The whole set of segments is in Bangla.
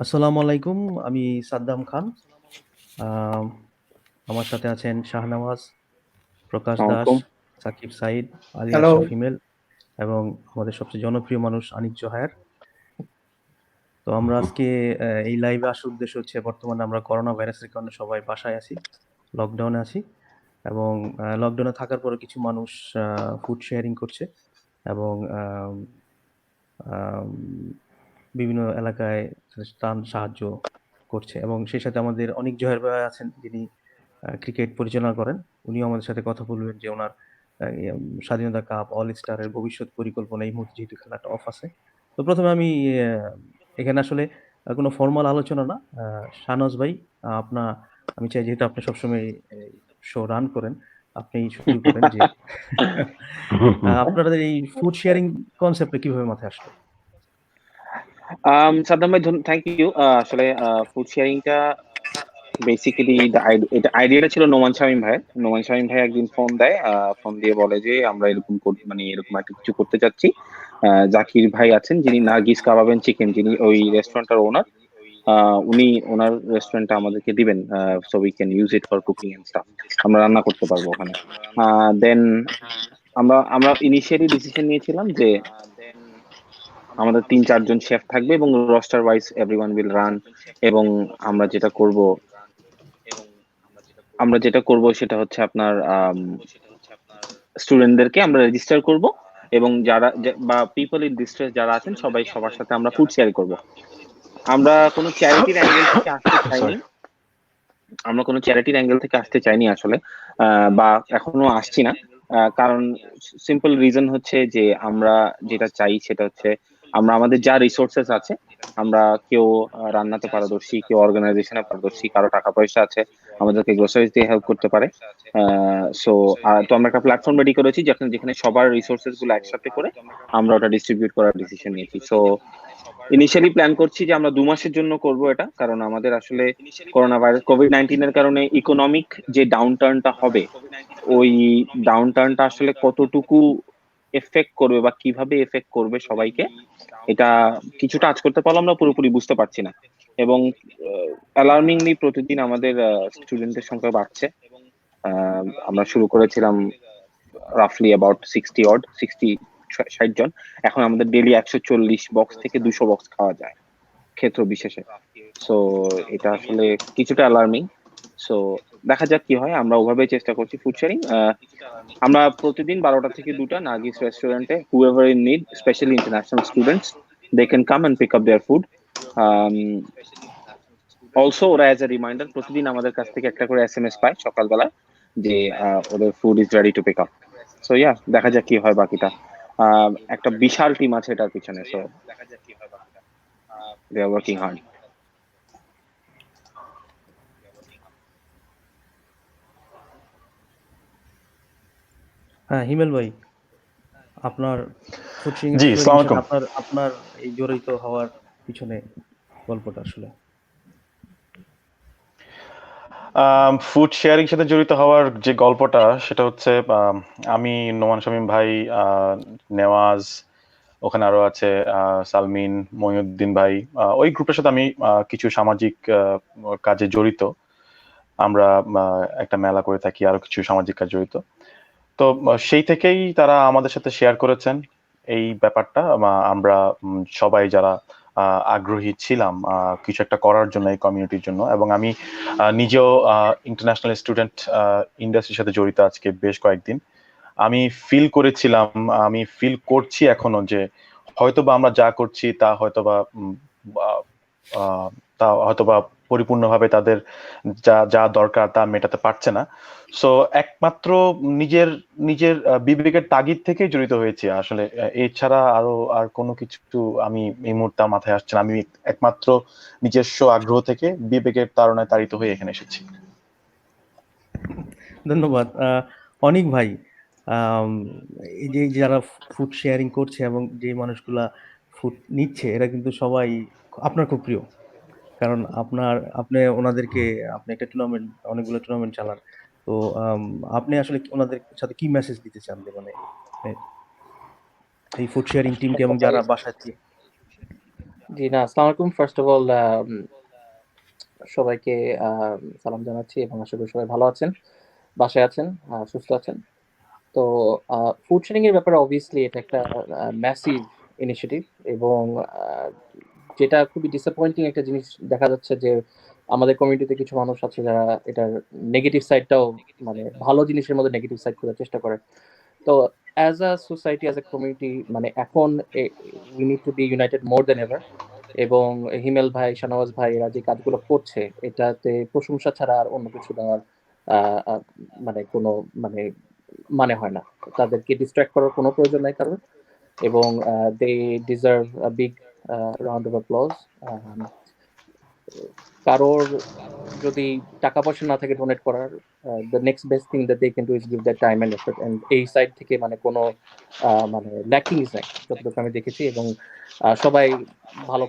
আসসালামু আলাইকুম। আমি সাদ্দাম খান। আম আমার সাথে আছেন শাহনওয়াজ, প্রকাশ দাস, আসসালামাইকুম। সাকিব সাইদ, আলিয়া হ্যালো। আশরাফ হিমেল এবং আমাদের সবচেয়ে জনপ্রিয় মানুষ আনিক জোহায়ের। তো আমরা আজকে এই লাইভে আসার উদ্দেশ্য হচ্ছে বর্তমানে আমরা করোনা ভাইরাসের কারণে সবাই বাসায় আছি, লকডাউনে আছি এবং লকডাউনে থাকার পরে কিছু মানুষ ফুড শেয়ারিং করছে এবং আম বিভিন্ন এলাকায় ত্রাণ সাহায্য করছে এবং সেই সাথে আমাদের অনিক জোহার ভাই আছেন যিনি ক্রিকেট পরিচালনা করেন। উনিও আমাদের সাথে কথা বলবেন যে ওনার স্বাধীনতা কাপ, অল স্টারের ভবিষ্যৎ পরিকল্পনা এই মুহূর্তে যেহেতু খেলাটা অফ আছে। তো ১ম এ আমি এখানে আসলে কোনো ফরমাল আলোচনা না। শাহনওয়াজ ভাই, আপনা আমি চাই যেহেতু আপনি সবসময় এই শো রান করেন, আপনিই শুরু করেন যে আপনাদের এই ফুড শেয়ারিং কনসেপ্টটা কিভাবে মাথায় আসলো? সাদ্দাম ভাই, থ্যাংক ইউ। আসলে ফুড শেয়ারিংটা বেসিক্যালি এটা আইডিয়াটা ছিল নোমান শামীম ভাই। নোমান শামীম ভাই একদিন ফোন দেয়, ফোন দিয়ে বলে যে আমরা এরকম মানে এরকম একটা কিছু করতে চাচ্ছি। জাকির ভাই আছেন যিনি নার্গিস কাবাব এন্ড চিকেন, যিনি ওই রেস্টুরেন্টের ওনার। উনি ওনার রেস্টুরেন্টটা আমাদেরকে দিবেন, so we can use it for cooking and stuff. আমরা রান্না করতে পারবো ওখানে। দেন আমরা আমরা ইনিশিয়ালি ডিসিশন নিয়েছিলাম যে আমাদের 3-4 জন শেফ থাকবে এবং roster wise everyone will run. এবং আমরা যেটা করব সেটা হচ্ছে আপনার স্টুডেন্টদেরকে আমরা রেজিস্টার করব এবং বা পিপল ইন ডিস্ট্রেস যারা আছেন সবার সাথে আমরা ফুড শেয়ার করব। আমরা কোনো চ্যারিটির অ্যাঙ্গেল থেকে আসতে চাইনি। সরি। আসলে, বা এখনো আসছি না। কারণ সিম্পল রিজন হচ্ছে যে আমরা যেটা চাই সেটা হচ্ছে আমরা আমাদের যা রিসোর্সেস আছে, আমরা কেউ রান্নাতে পারদর্শী, কেউ অর্গানাইজেশনে পারদর্শী, কারো টাকা পয়সা আছে আমাদেরকে গ্রোসারিজ দিয়ে হেল্প করতে পারে। সো তো আমরা একটা প্ল্যাটফর্ম রেডি করেছি যেখানে যেখানে সবার রিসোর্সেস গুলো একসাথে করে আমরা ওটা ডিস্ট্রিবিউট করার ডিসিশন নিয়েছি। সো ইনিশিয়ালি প্ল্যান করছি যে আমরা 2 মাসের জন্য করব এটা, কারণ আমাদের আসলে করোনা ভাইরাস কোভিড-19 এর কারণে ইকোনমিক যে ডাউনটার্নটা হবে, ওই ডাউনটার্নটা আসলে কতটুকু এফেক্ট করবে বা কিভাবে এফেক্ট করবে সবাইকে, এটা কিছুটা আজ করতে পারলাম না, পুরোপুরি বুঝতে পারছি না। এবং অ্যালার্মিংলি প্রতিদিন আমাদের স্টুডেন্টের সংখ্যা বাড়ছে। আমরা শুরু করেছিলাম রাফলি অ্যাবাউট 60 জন। এখন আমাদের ডেইলি 140 বক্স থেকে 200 বক্স খাওয়া যায় ক্ষেত্র বিশেষে। সো এটা আসলে কিছুটা অ্যালার্মিং। সো দেখা যাক কি হয়, আমরা ওভাবেই চেষ্টা করছি ফুড শেয়ারিং। আমরা প্রতিদিন 12টা থেকে 2টা নার্গিস রেস্টুরেন্টে, whoever in need, specially international students, they can come and pick up their food. Also ওরা অ্যাজ এ রিমাইন্ডার প্রতিদিন আমাদের কাছ থেকে একটা করে এসএমএস পায় সকালবেলা যে ওদের food is ready to pick up. So yeah, দেখা যাক কি হয় বাকিটা। একটা বিশাল টিম আছে এটার পিছনে, so they are working hard. হ্যাঁ, হিমেল ভাই, আপনার ফুড জি, শেয়ারিং আসসালামু এর সাথে আলাইকুম। আপনার আপনার এই জড়িত হওয়ার পিছনে গল্পটা আসলে। ফুড শেয়ারিং সাথে জড়িত হওয়ার যে গল্পটা সেটা হচ্ছে, আমি, নোমান শামীম ভাই, নেওয়াজ, ওখানে আরো আছে সালমিন, মঈনুদ্দিন ভাই, ওই গ্রুপের সাথে আমি কিছু সামাজিক কাজে জড়িত। আমরা একটা মেলা করে থাকি, আরো কিছু সামাজিক কাজ জড়িত। তো সেই থেকেই তারা আমাদের সাথে শেয়ার করেছেন এই ব্যাপারটা। আমরা সবাই যারা আগ্রহী ছিলাম কিছু একটা করার জন্য এই কমিউনিটির জন্য, এবং আমি নিজেও ইন্টারন্যাশনাল স্টুডেন্ট ইন্ডাস্ট্রির সাথে জড়িত আজকে বেশ কয়েকদিন। আমি ফিল করছি এখনো যে হয়তোবা আমরা যা করছি তা হয়তোবা পরিপূর্ণভাবে তাদের যা যা দরকার তা মেটাতে পারছে না। সো একমাত্র নিজের নিজের বিবেকের তাগিদ থেকেই জড়িত হয়েছে আসলে। এছাড়া আর কোনো কিছু আমি এই মুহূর্তে মাথায় আসছে না। আমি একমাত্র নিজস্ব আগ্রহ থেকে বিবেকের তাড়নায় তাড়িত হয়ে এখানে এসেছি। ধন্যবাদ। অনিক ভাই, আম এই যে যারা ফুড শেয়ারিং করছে এবং যে মানুষগুলা ফুড নিচ্ছে এরা কিন্তু সবাই আপনার খুব প্রিয়। কারণ আপনি ওনাদেরকে আপনি একটা টুর্নামেন্ট অনেকগুলো টুর্নামেন্ট চালান। তো আম আপনি আসলে ওনাদের সাথে কি মেসেজ দিতে চান যে এ এই ফুড শেয়ারিং টিমকে এবং যারা বাসায় জি না, আসসালামু আলাইকুম। ফার্স্ট অফ অল সবাইকে সালাম জানাচ্ছি এবং আশা করি সবাই ভালো আছেন, বাসায় আছেন, সুস্থ আছেন। তো ফুড শেয়ারিং এর ব্যাপারে অবভিয়াসলি এটা একটা ম্যাসিভ ইনিশিয়েটিভ এবং যেটা খুবই ডিসঅ্যাপয়েন্টিং একটা জিনিস দেখা যাচ্ছে যে আমাদের কমিউনিটিতে কিছু মানুষ আছে যারা এটার নেগেটিভ সাইডটাও মানে ভালো জিনিসের মধ্যে নেগেটিভ সাইড খোঁজার চেষ্টা করে। তো as a society, as a community মানে এখন we need to be united more than ever. এবং হিমেল ভাই, শাহনওয়াজ ভাই এরা যে কাজগুলো করছে এটাতে প্রশংসা ছাড়া আর অন্য কিছু দেওয়ার আহ, আহ, মানে কোনো মানে মানে হয় না। তাদেরকে ডিস্ট্র্যাক্ট করার কোনো প্রয়োজন নাই কারণ, এবং they deserve a big round of applause. কারোর যদি টাকা পয়সা না থাকে ডোনেট করার, the next best thing that they can do is give that time and effort, and এই সাইড থেকে মানে কোনো মানে ল্যাকিংস নাই যতটুকু আমি দেখেছি। এবং সবাই ভালো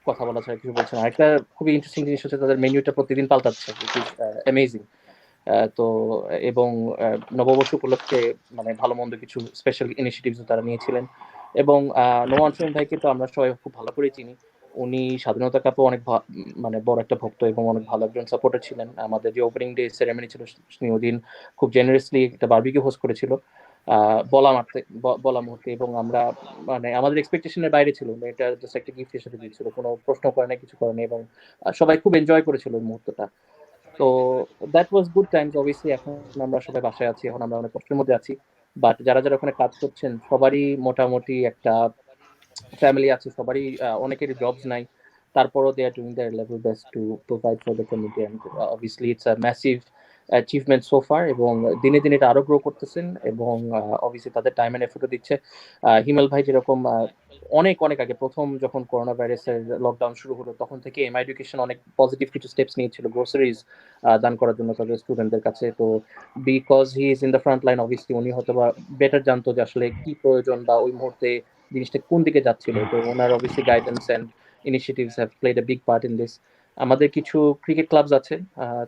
কথা বলা ছাড়া কিছু বলছে না। একটা খুবই ইন্টারেস্টিং জিনিস হচ্ছে তাদের মেনুটা প্রতিদিন পাল্টাচ্ছে, উইচ ইজ অ্যামেজিং। তো এবং নববর্ষ উপলক্ষে মানে ভালো মন্দ কিছু স্পেশাল ইনিশিয়েটিভস তারা নিয়েছিলেন। এবং নোমান শামীম ভাইকে তো আমরা সবাই খুব ভালো করে চিনি। উনি স্বাধীনতা কাপে অনেক মানে বড় একটা ভক্ত এবং অনেক ভালো একজন সাপোর্টার ছিলেন। আমাদের যে ওপেনিং ডে সেরেমনি ছিল ওদিন খুব জেনারেসলি একটা বারবিকিউ হোস্ট করেছিল বলা মুহূর্তে, এবং আমরা মানে আমাদের এক্সপেকটেশনের বাইরে ছিল। এটা জাস্ট একটা গিফট হিসেবে দিয়েছিল, কোনো প্রশ্ন করে না, কিছু করে না, এবং সবাই খুব এনজয় করেছিল ওই মুহূর্তটা। তো that was good Times. Obviously এখন আমরা সবাই বাসায় আছি, এখন আমরা অনেক কষ্টের মধ্যে আছি, বাট যারা যারা ওখানে কাজ করছেন সবারই মোটামুটি একটা ফ্যামিলি আছে, সবারই অনেকেরই জবস নাই, তারপরও they are doing their level best to provide for the community, and obviously it's a massive achievement so far. এবং দিনে দিনে এটা আরো গ্রো করতেছেন এবং অবভিয়াসলি তাদের টাইম অ্যান্ড এফোর্টও দিচ্ছে। হিমেল ভাই যেরকম অনেক অনেক আগে প্রথম যখন করোনা ভাইরাসের লকডাউন শুরু হলো তখন থেকে এম এডুকেশন অনেক পজিটিভ কিছু স্টেপস নিয়েছিল গ্রোসারিজ দান করার জন্য তাদের স্টুডেন্টদের কাছে। তো because he is in the front line, obviously উনি হয়তো বা বেটার জানতো যে আসলে কি প্রয়োজন বা ওই মুহূর্তে জিনিসটা কোন দিকে যাচ্ছিল। তো ওনার obviously guidance and initiatives have played a big part in this. আমাদের কিছু ক্রিকেট ক্লাবস আছে,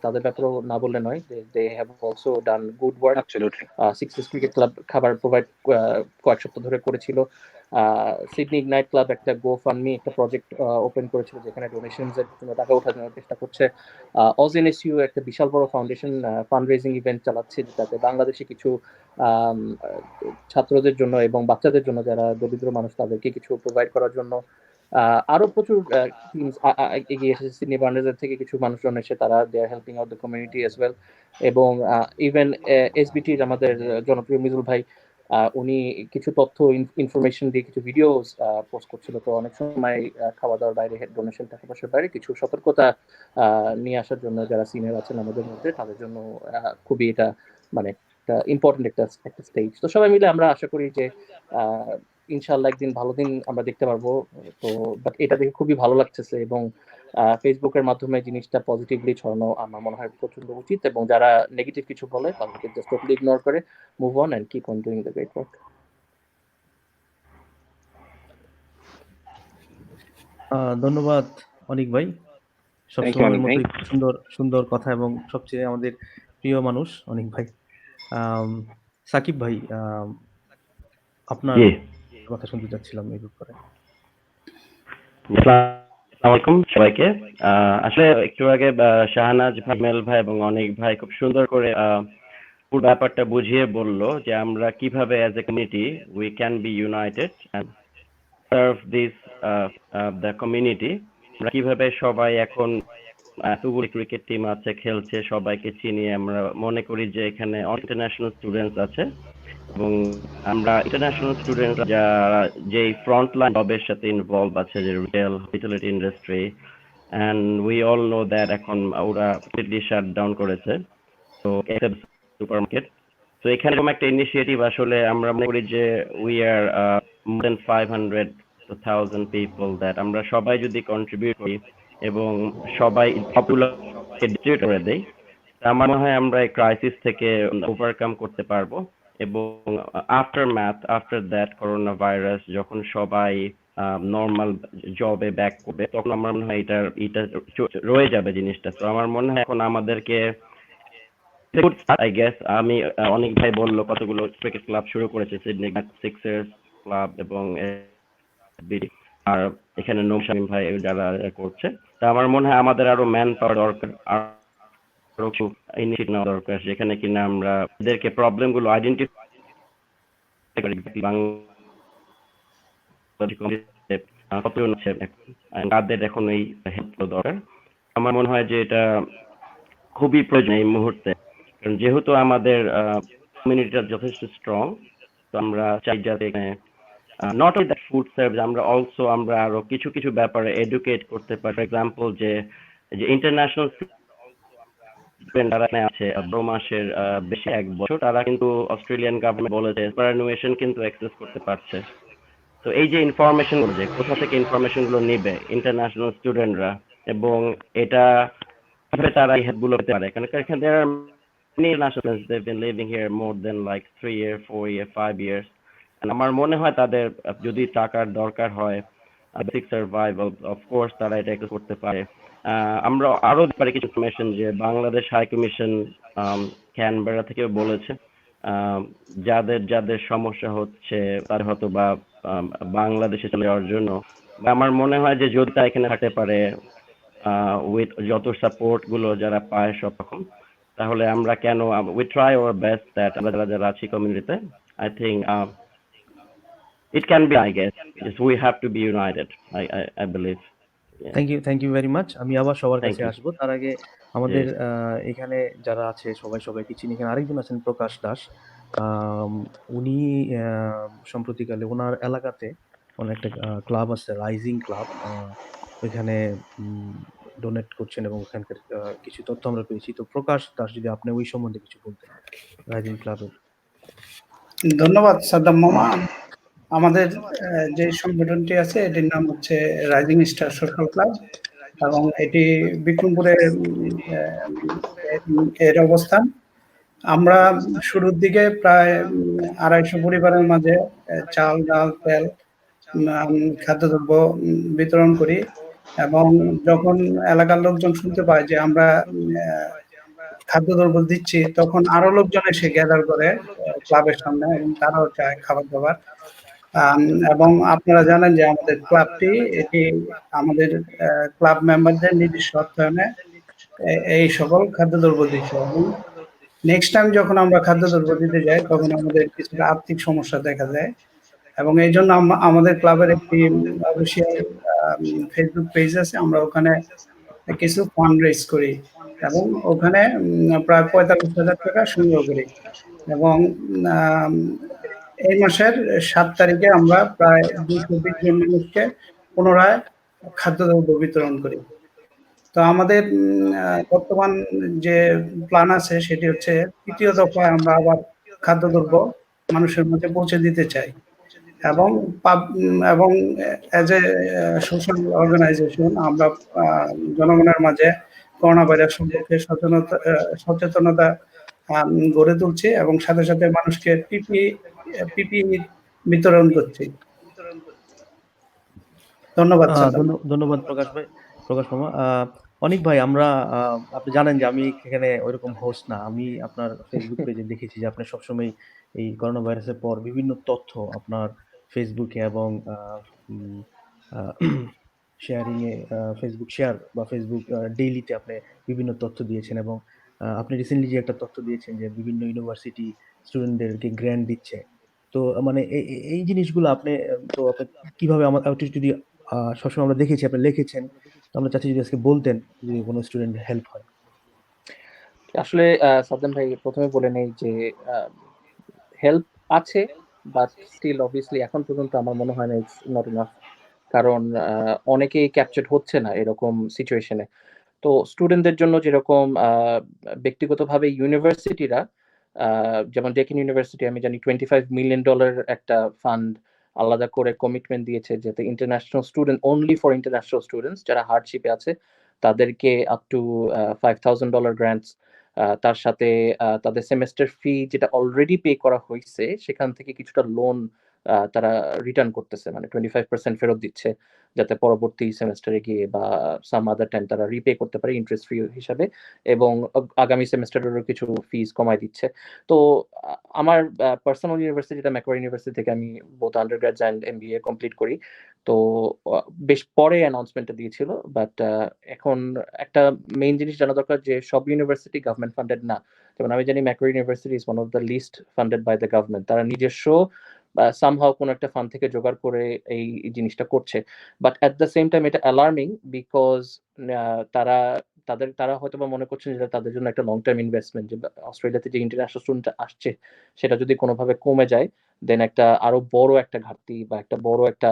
তাদের ব্যাপারেও না বললে নয়, they have also done good work. Absolutely. Sixes cricket club খাবার প্রোভাইড কয়েক সপ্তাহ ধরে করেছিল। সিডনি ইগনাইট ক্লাব একটা গোফান্ডমি একটা প্রজেক্ট ওপেন করেছিল যেখানে ডোনেশনস এর জন্য টাকা ওঠানোর চেষ্টা করছে। অজএনএসইউ একটা বিশাল বড় ফাউন্ডেশন ফান্ড রেজিং ইভেন্ট চালাচ্ছে, যেটাতে বাংলাদেশে কিছু আম, ছাত্রদের জন্য এবং বাচ্চাদের জন্য যারা দরিদ্র মানুষ তাদেরকে কিছু প্রোভাইড করার জন্য আরো প্রচুর টিমস এগিয়ে এসেছে। সিডনি বার্নার্সের থেকে কিছু মানুষজন এসে তারা they are helping out the community as well. এবং ইভেন এসবিটির আমাদের জনপ্রিয় মিজুল ভাই, উনি কিছু তথ্য ইনফরমেশন দিয়ে কিছু ভিডিওস পোস্ট করছিল। তো অনেক সময় খাওয়া দাওয়ার বাইরে, ডোনেশন টাকা পয়সার বাইরে কিছু সতর্কতা নিয়ে আসার জন্য যারা সিনিয়র আছেন আমাদের মধ্যে তাদের জন্য খুবই এটা মানে একটা ইম্পর্টেন্ট একটা একটা স্টেজ। তো সবাই মিলে আমরা আশা করি যে ইনশাল্লাহ একদিন ভালো দিন আমরা দেখতে পারবো। তো বাট এটা দেখে খুবই ভালো লাগতেছে, এবং ফেসবুকের মাধ্যমে জিনিসটা পজিটিভলি ছড়ানো আমার মনে হয় প্রচন্ড উচিত, এবং যারা নেগেটিভ কিছু বলে তাদেরকে জাস্ট টোটালি ইগনোর করে move on and keep on doing the great work. ধন্যবাদ অনিক ভাই, থ্যাংক ইউ সবসময়ের অনিক ভাই। মতোই সুন্দর সুন্দর কথা এবং সবচেয়ে আমাদের প্রিয় মানুষ অনিক ভাই। সাকিব ভাই, আপনার জি, কথা শুনতে চাচ্ছিলাম এই ব্যাপারে। আসসালামু আলাইকুম সবাইকে। আসলে একটু আগে শাহনাজ ভাই, মেল ভাই এবং অনেক ভাই খুব সুন্দর করে পুরো ব্যাপারটা বুঝিয়ে বললো যে আমরা কিভাবে as a community we can be united and serve this the community. আমরা কিভাবে সবাই এখন এতগুলি ক্রিকেট টিম আছে খেলছে, সবাইকে চিনি, আমরা মনে করি যে এখানে ইন্টারন্যাশনাল স্টুডেন্টস আছে এবং আমরা ইন্টারন্যাশনাল স্টুডেন্ট যারা যে ফ্রন্ট লাইন জবের সাথে ইনভলভ আছে, যে retail hospitality industry, and we all know that এখন ওরা কমপ্লিটলি শাট ডাউন করেছে, তো সুপারমার্কেট। তো এখানে এরকম একটা ইনিশিয়েটিভ আসলে আমরা মনে করি যে we are more than 500 to 1000 people that আমরা সবাই যদি কন্ট্রিবিউট করি এবং সবাই পপুলারকে ডিস্ট্রিবিউট করে দেই, আমার মনে হয় আমরা এই ক্রাইসিস থেকে ওভারকাম করতে পারবো। এবং আফটার দ্যাট করোনা ভাইরাস যখন সবাই নর্মাল জবে ব্যাক করবে তখন আমার মনে হয় এটা রয়ে যাবে জিনিসটা। তো আমার মনে হয় এখন আমাদেরকে আই গেস আমি অনেক ভাই বললো কতগুলো ক্রিকেট ক্লাব শুরু করেছে, সিডনি সিক্সার্স ক্লাব এবং আর এখানে শামীম ভাই যারা করছে, তা আমার মনে হয় আমাদের আরো ম্যান পাওয়ার দরকার, আরো ইনিশিয়েটিভ নেওয়া দরকার, যেখানে কিনা আমরা এদেরকে প্রবলেম গুলো আইডেন্টিফাই করি। তাদের এখন এই হেল্প দরকার। আমার মনে হয় যে এটা খুবই প্রয়োজন এই মুহূর্তে, কারণ যেহেতু আমাদের কমিউনিটিটা যথেষ্ট স্ট্রং, তো আমরা চাই যাতে not only that food service, আমরা অলসো আমরা আরো কিছু কিছু ব্যাপারে এডুকেট করতে পারি। ফর এক্সাম্পল যে ইন্টারন্যাশনাল স্টুডেন্ট যারা এখানে আছে 12 মাসের বেশি 1 বছর, তারা কিন্তু অস্ট্রেলিয়ান গভর্নমেন্ট বলেছে সুপারঅ্যানুয়েশন কিন্তু অ্যাক্সেস করতে পারছে। তো এই যে ইনফরমেশন গুলো, যে কোথা থেকে ইনফরমেশন গুলো নিবে ইন্টারন্যাশনাল স্টুডেন্টরা, এবং এটা কিভাবে তারা এই হেল্প গুলো পেতে পারে, কারণ এখানে there are many nationals, they've been living here more than like 3 years, 4 years, 5 years, and আমার মনে হয় তাদের যদি টাকার দরকার হয় বেসিক সার্ভাইভাল, অফকোর্স তারা এটা একটু করতে পারে। আমরা আরো পারি কিছু ইনফরমেশন যে বাংলাদেশ হাই কমিশন ক্যানবেরা থেকে বলেছে যাদের যাদের সমস্যা হচ্ছে তার হয়তো বা বাংলাদেশে চলে যাওয়ার জন্য, আমার মনে হয় যে যদি তারা এখানে থাকতে পারে উইথ যত সাপোর্ট গুলো যারা পায় সব রকম, তাহলে আমরা কেন we try our best that আমরা যারা যারা আছি কমিউনিটিতে, I think it can be, I guess, just we have to be united, I believe. Thank you very much. আমি আবার সবার Thank কাছে you. আসবো, তার আগে আমাদের এখানে যারা আছে সবাইকে চিনি। এখানে আরেকজন আছেন প্রকাশ দাস, উনি সম্প্রতিকালে ওনার এলাকাতে একটা ক্লাব আছে, রাইজিং ক্লাব, ওইখানে ডোনেট করছেন এবং ওখানকার কিছু তথ্য আমরা পেয়েছি। তো প্রকাশ দাস, যদি আপনি ওই সম্বন্ধে কিছু বলতেন, রাইজিং ক্লাবের। ধন্যবাদ সাদ্দাম মামা। আমাদের যে সংগঠনটি আছে এটির নাম হচ্ছে রাইজিং স্টার সোশ্যাল ক্লাব, এবং এটি বিক্রমপুরে এর অবস্থান। আমরা শুরুর দিকে প্রায় 250 পরিবারের মাঝে চাল, ডাল, তেল, খাদ্যদ্রব্য বিতরণ করি, এবং যখন এলাকার লোকজন শুনতে পায় যে আমরা খাদ্যদ্রব্য দিচ্ছি, তখন আরো লোকজন এসে গ্যাদার করে ক্লাবের সামনে, এবং তারাও চায় খাবার দাবার। এবং আপনারা জানেন যে আমাদের ক্লাবটি এটি আমাদের ক্লাব মেম্বারদের নিজস্ব অর্থায়নে এই সকল খাদ্যদ্রব্য দিচ্ছে, এবং নেক্সট টাইম যখন আমরা খাদ্যদ্রব্য দিতে যাই তখন আমাদের কিছুটা আর্থিক সমস্যা দেখা যায়, এবং এই জন্য আমাদের ক্লাবের একটি অফিসিয়াল ফেসবুক পেজ আছে, আমরা ওখানে কিছু ফান্ড রেজ করি, এবং ওখানে প্রায় 45,000 টাকা সংগ্রহ করি, এবং এই মাসের 7 তারিখে আমরা প্রায় 220 জন মানুষকে পুনরায় খাদ্যদ্রব্য বিতরণ করি। তো আমাদের বর্তমান যে প্ল্যান আছে সেটি হচ্ছে 3য় দফায় আমরা আবার খাদ্যদ্রব্য মানুষের মধ্যে পৌঁছে দিতে চাই, এবং অ্যাজ এ সোশ্যাল অর্গানাইজেশন আমরা জনগণের মাঝে করোনা ভাইরাস সম্পর্কে সচেতনতা গড়ে তুলছি, এবং সাথে সাথে মানুষকে পিপি বিতরণ করছি। ধন্যবাদ। ধন্যবাদ প্রকাশ মামা। অনিক ভাই, আমরা আপনি জানেন যে আমি এখানে ওইরকম হোস্ট না। আমি আপনার ফেসবুক পেজে দেখেছি যে আপনি সবসময় এই করোনা ভাইরাসের পর বিভিন্ন তথ্য আপনার ফেসবুকে এবং শেয়ারিং এ, ফেসবুক শেয়ার বা ফেসবুক ডেইলিতে আপনি বিভিন্ন তথ্য দিয়েছেন, এবং আপনি রিসেন্টলি যে একটা তথ্য দিয়েছেন যে বিভিন্ন ইউনিভার্সিটি স্টুডেন্টদেরকে গ্র্যান্ট দিচ্ছে। তো মানে এই জিনিসগুলো আপনি কিভাবে যদি সবসময় আমরা দেখেছি আপনি লিখেছেন, তো আমরা চাচ্ছি যদি আজকে বলতেন যদি কোনো স্টুডেন্ট হেল্প হয়। আসলে সাদ্দাম ভাই, প্রথমে বলে নেই যে হেল্প আছে, বাট স্টিল অবভিয়াসলি এখন পর্যন্ত আমার মনে হয় না ইটস নট ইনাফ, কারণ অনেকেই ক্যাপচার্ড হচ্ছে না এরকম সিচুয়েশনে। তো স্টুডেন্টদের জন্য যেরকম ব্যক্তিগতভাবে ইউনিভার্সিটিরা, যেমন ডেকিন ইউনিভার্সিটি আমি জানি $25 মিলিয়ন একটা ফান্ড আলাদা করে কমিটমেন্ট দিয়েছে, যাতে international student, only for international students যারা হার্ডশিপে আছে তাদেরকে আপ টু $5,000 গ্র্যান্টস, তার সাথে তাদের সেমেস্টার ফি যেটা অলরেডি পে করা হয়েছে সেখান থেকে কিছুটা লোন তারা রিটার্ন করতেছে, মানে 25% ফেরত দিচ্ছে, যাতে পরবর্তী সেমেস্টারে গিয়ে বা সাম আদার টাইম তারা রিপে করতে পারে ইন্টারেস্ট ফ্রি হিসাবে, এবং আগামী সেমেস্টারেরও কিছু ফিস কমায় দিচ্ছে। তো আমার পার্সোনাল ইউনিভার্সিটি, যেটা ম্যাকওয়ারি ইউনিভার্সিটি থেকে আমি বোথ আন্ডারগ্র্যাডস অ্যান্ড এমবিএ কমপ্লিট করি, তো বেশ পরে অ্যানাউন্সমেন্টটা দিয়েছিল, বাট এখন একটা মেইন জিনিস জানা দরকার যে সব ইউনিভার্সিটি গভর্নমেন্ট ফান্ডেড না। যেমন আমি জানি Macquarie University is one of the least funded by the government. তারা নিজস্ব সামহাও কোনো একটা ফান্ড থেকে জোগাড় করে এই জিনিসটা করছে। But at the same time এটা অ্যালার্মিং, বিকজ তারা হয়তো বা মনে করছেন যে তাদের জন্য একটা লং টার্ম ইনভেস্টমেন্ট, যে অস্ট্রেলিয়াতে যে ইন্টারন্যাশনাল স্টুডেন্ট আসছে সেটা যদি কোনোভাবে কমে যায়, দেন একটা আরো বড় একটা ঘাটতি বা একটা বড় একটা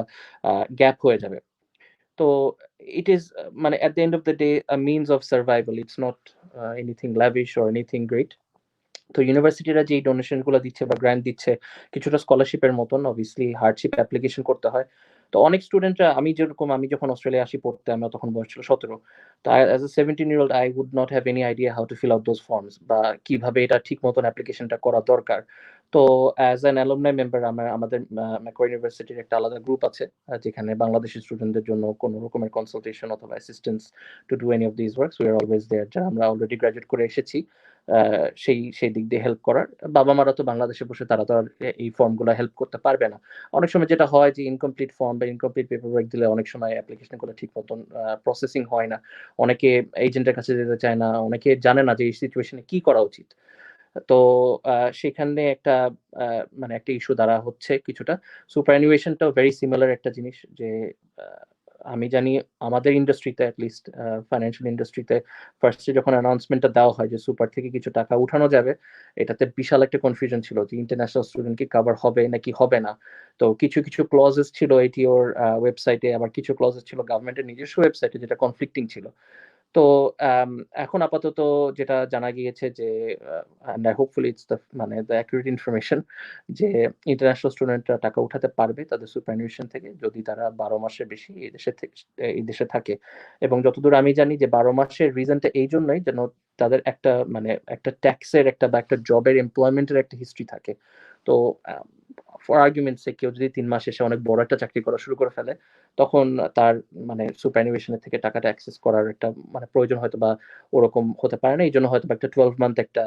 গ্যাপ হয়ে যাবে। তো ইট ইজ মানে at the end of the day a means of survival. It's not anything lavish or anything great. তো ইউনিভার্সিটিরা যে ডোনেশন গুলো দিচ্ছে বা গ্র্যান্ট দিচ্ছে কিছুটা স্কলারশিপের মতন, অবভিয়াসলি হার্ডশিপ অ্যাপ্লিকেশন করতে হয়। তো অনেক স্টুডেন্টরা, আমি যখন অস্ট্রেলিয়া আসি পড়তে, আমার তখন বয়স ছিল 17। তো as a 17-year-old I would not have any idea how to fill out those forms, বা কিভাবে এটা ঠিক মতন অ্যাপ্লিকেশনটা করা দরকার। তো অ্যাজ অ্যান অ্যালুমনাই মেম্বার আমাদের ম্যাকোয়ারি ইউনিভার্সিটির একটা আলাদা গ্রুপ আছে, যেখানে বাংলাদেশি স্টুডেন্টদের জন্য কোনো রকমের কনসালটেশন অথবা assistance to do any of this works, we are always there. যারা আমরা অলরেডি গ্রাজুয়েট করে এসেছি সেই দিক দিয়ে হেল্প করার। বাবা মারা তো বাংলাদেশে বসে, তারা তো আর এই ফর্মগুলো হেল্প করতে পারবে না। অনেক সময় যেটা হয় যে ইনকমপ্লিট ফর্ম বা ইনকমপ্লিট পেপার ওয়ার্ক দিলে অনেক সময় অ্যাপ্লিকেশনগুলো ঠিক মতন প্রসেসিং হয় না। অনেকে এজেন্টের কাছে যেতে চায় না, অনেকে জানে না যে এই সিচুয়েশনে কি করা উচিত। তো সেখানে একটা মানে একটা ইস্যু দ্বারা হচ্ছে কিছুটা। সুপারঅ্যানুয়েশনটাও ভেরি সিমিলার একটা জিনিস, যে আমি জানি আমাদের ইন্ডাস্ট্রিতে অ্যাটলিস্ট ফাইন্যান্সিয়াল ইন্ডাস্ট্রিতে ফার্স্টে যখন অ্যানাউন্সমেন্টটা দেওয়া হয় যে সুপার থেকে কিছু টাকা উঠানো যাবে, এটাতে বিশাল একটা কনফিউশন ছিল যে ইন্টারন্যাশনাল স্টুডেন্ট কি কভার হবে নাকি হবে না। তো কিছু ক্লজেস ছিল এটিওর ওয়েবসাইটে, আবার কিছু ক্লজেস ছিল গভর্নমেন্টের নিজস্ব ওয়েবসাইটে, যেটা কনফ্লিক্টিং ছিল। তো এখন আপাতত যেটা জানা গিয়েছে যে and hopefully it's the accurate information, যে ইন্টারন্যাশনাল স্টুডেন্টরা টাকা উঠাতে পারবে তাদের সুপারঅ্যানুয়েশন থেকে যদি তারা 12 মাসের বেশি এই দেশে থাকে। এবং যতদূর আমি জানি যে 12 মাসের রিজনটা এই জন্যই যেন তাদের একটা ট্যাক্সের বা একটা জবের এমপ্লয়মেন্টের একটা হিস্ট্রি থাকে। তো ফর আর্গুমেন্টস কেউ যদি 3 মাস এসে অনেক বড় একটা চাকরি করা শুরু করে ফেলে, তখন তার সুপারঅ্যানুয়েশনের থেকে টাকাটা অ্যাক্সেস করার একটা প্রয়োজন হয়তো বা ওরকম হতে পারে না। এই জন্য হয়তো একটা 12 মান্থ একটা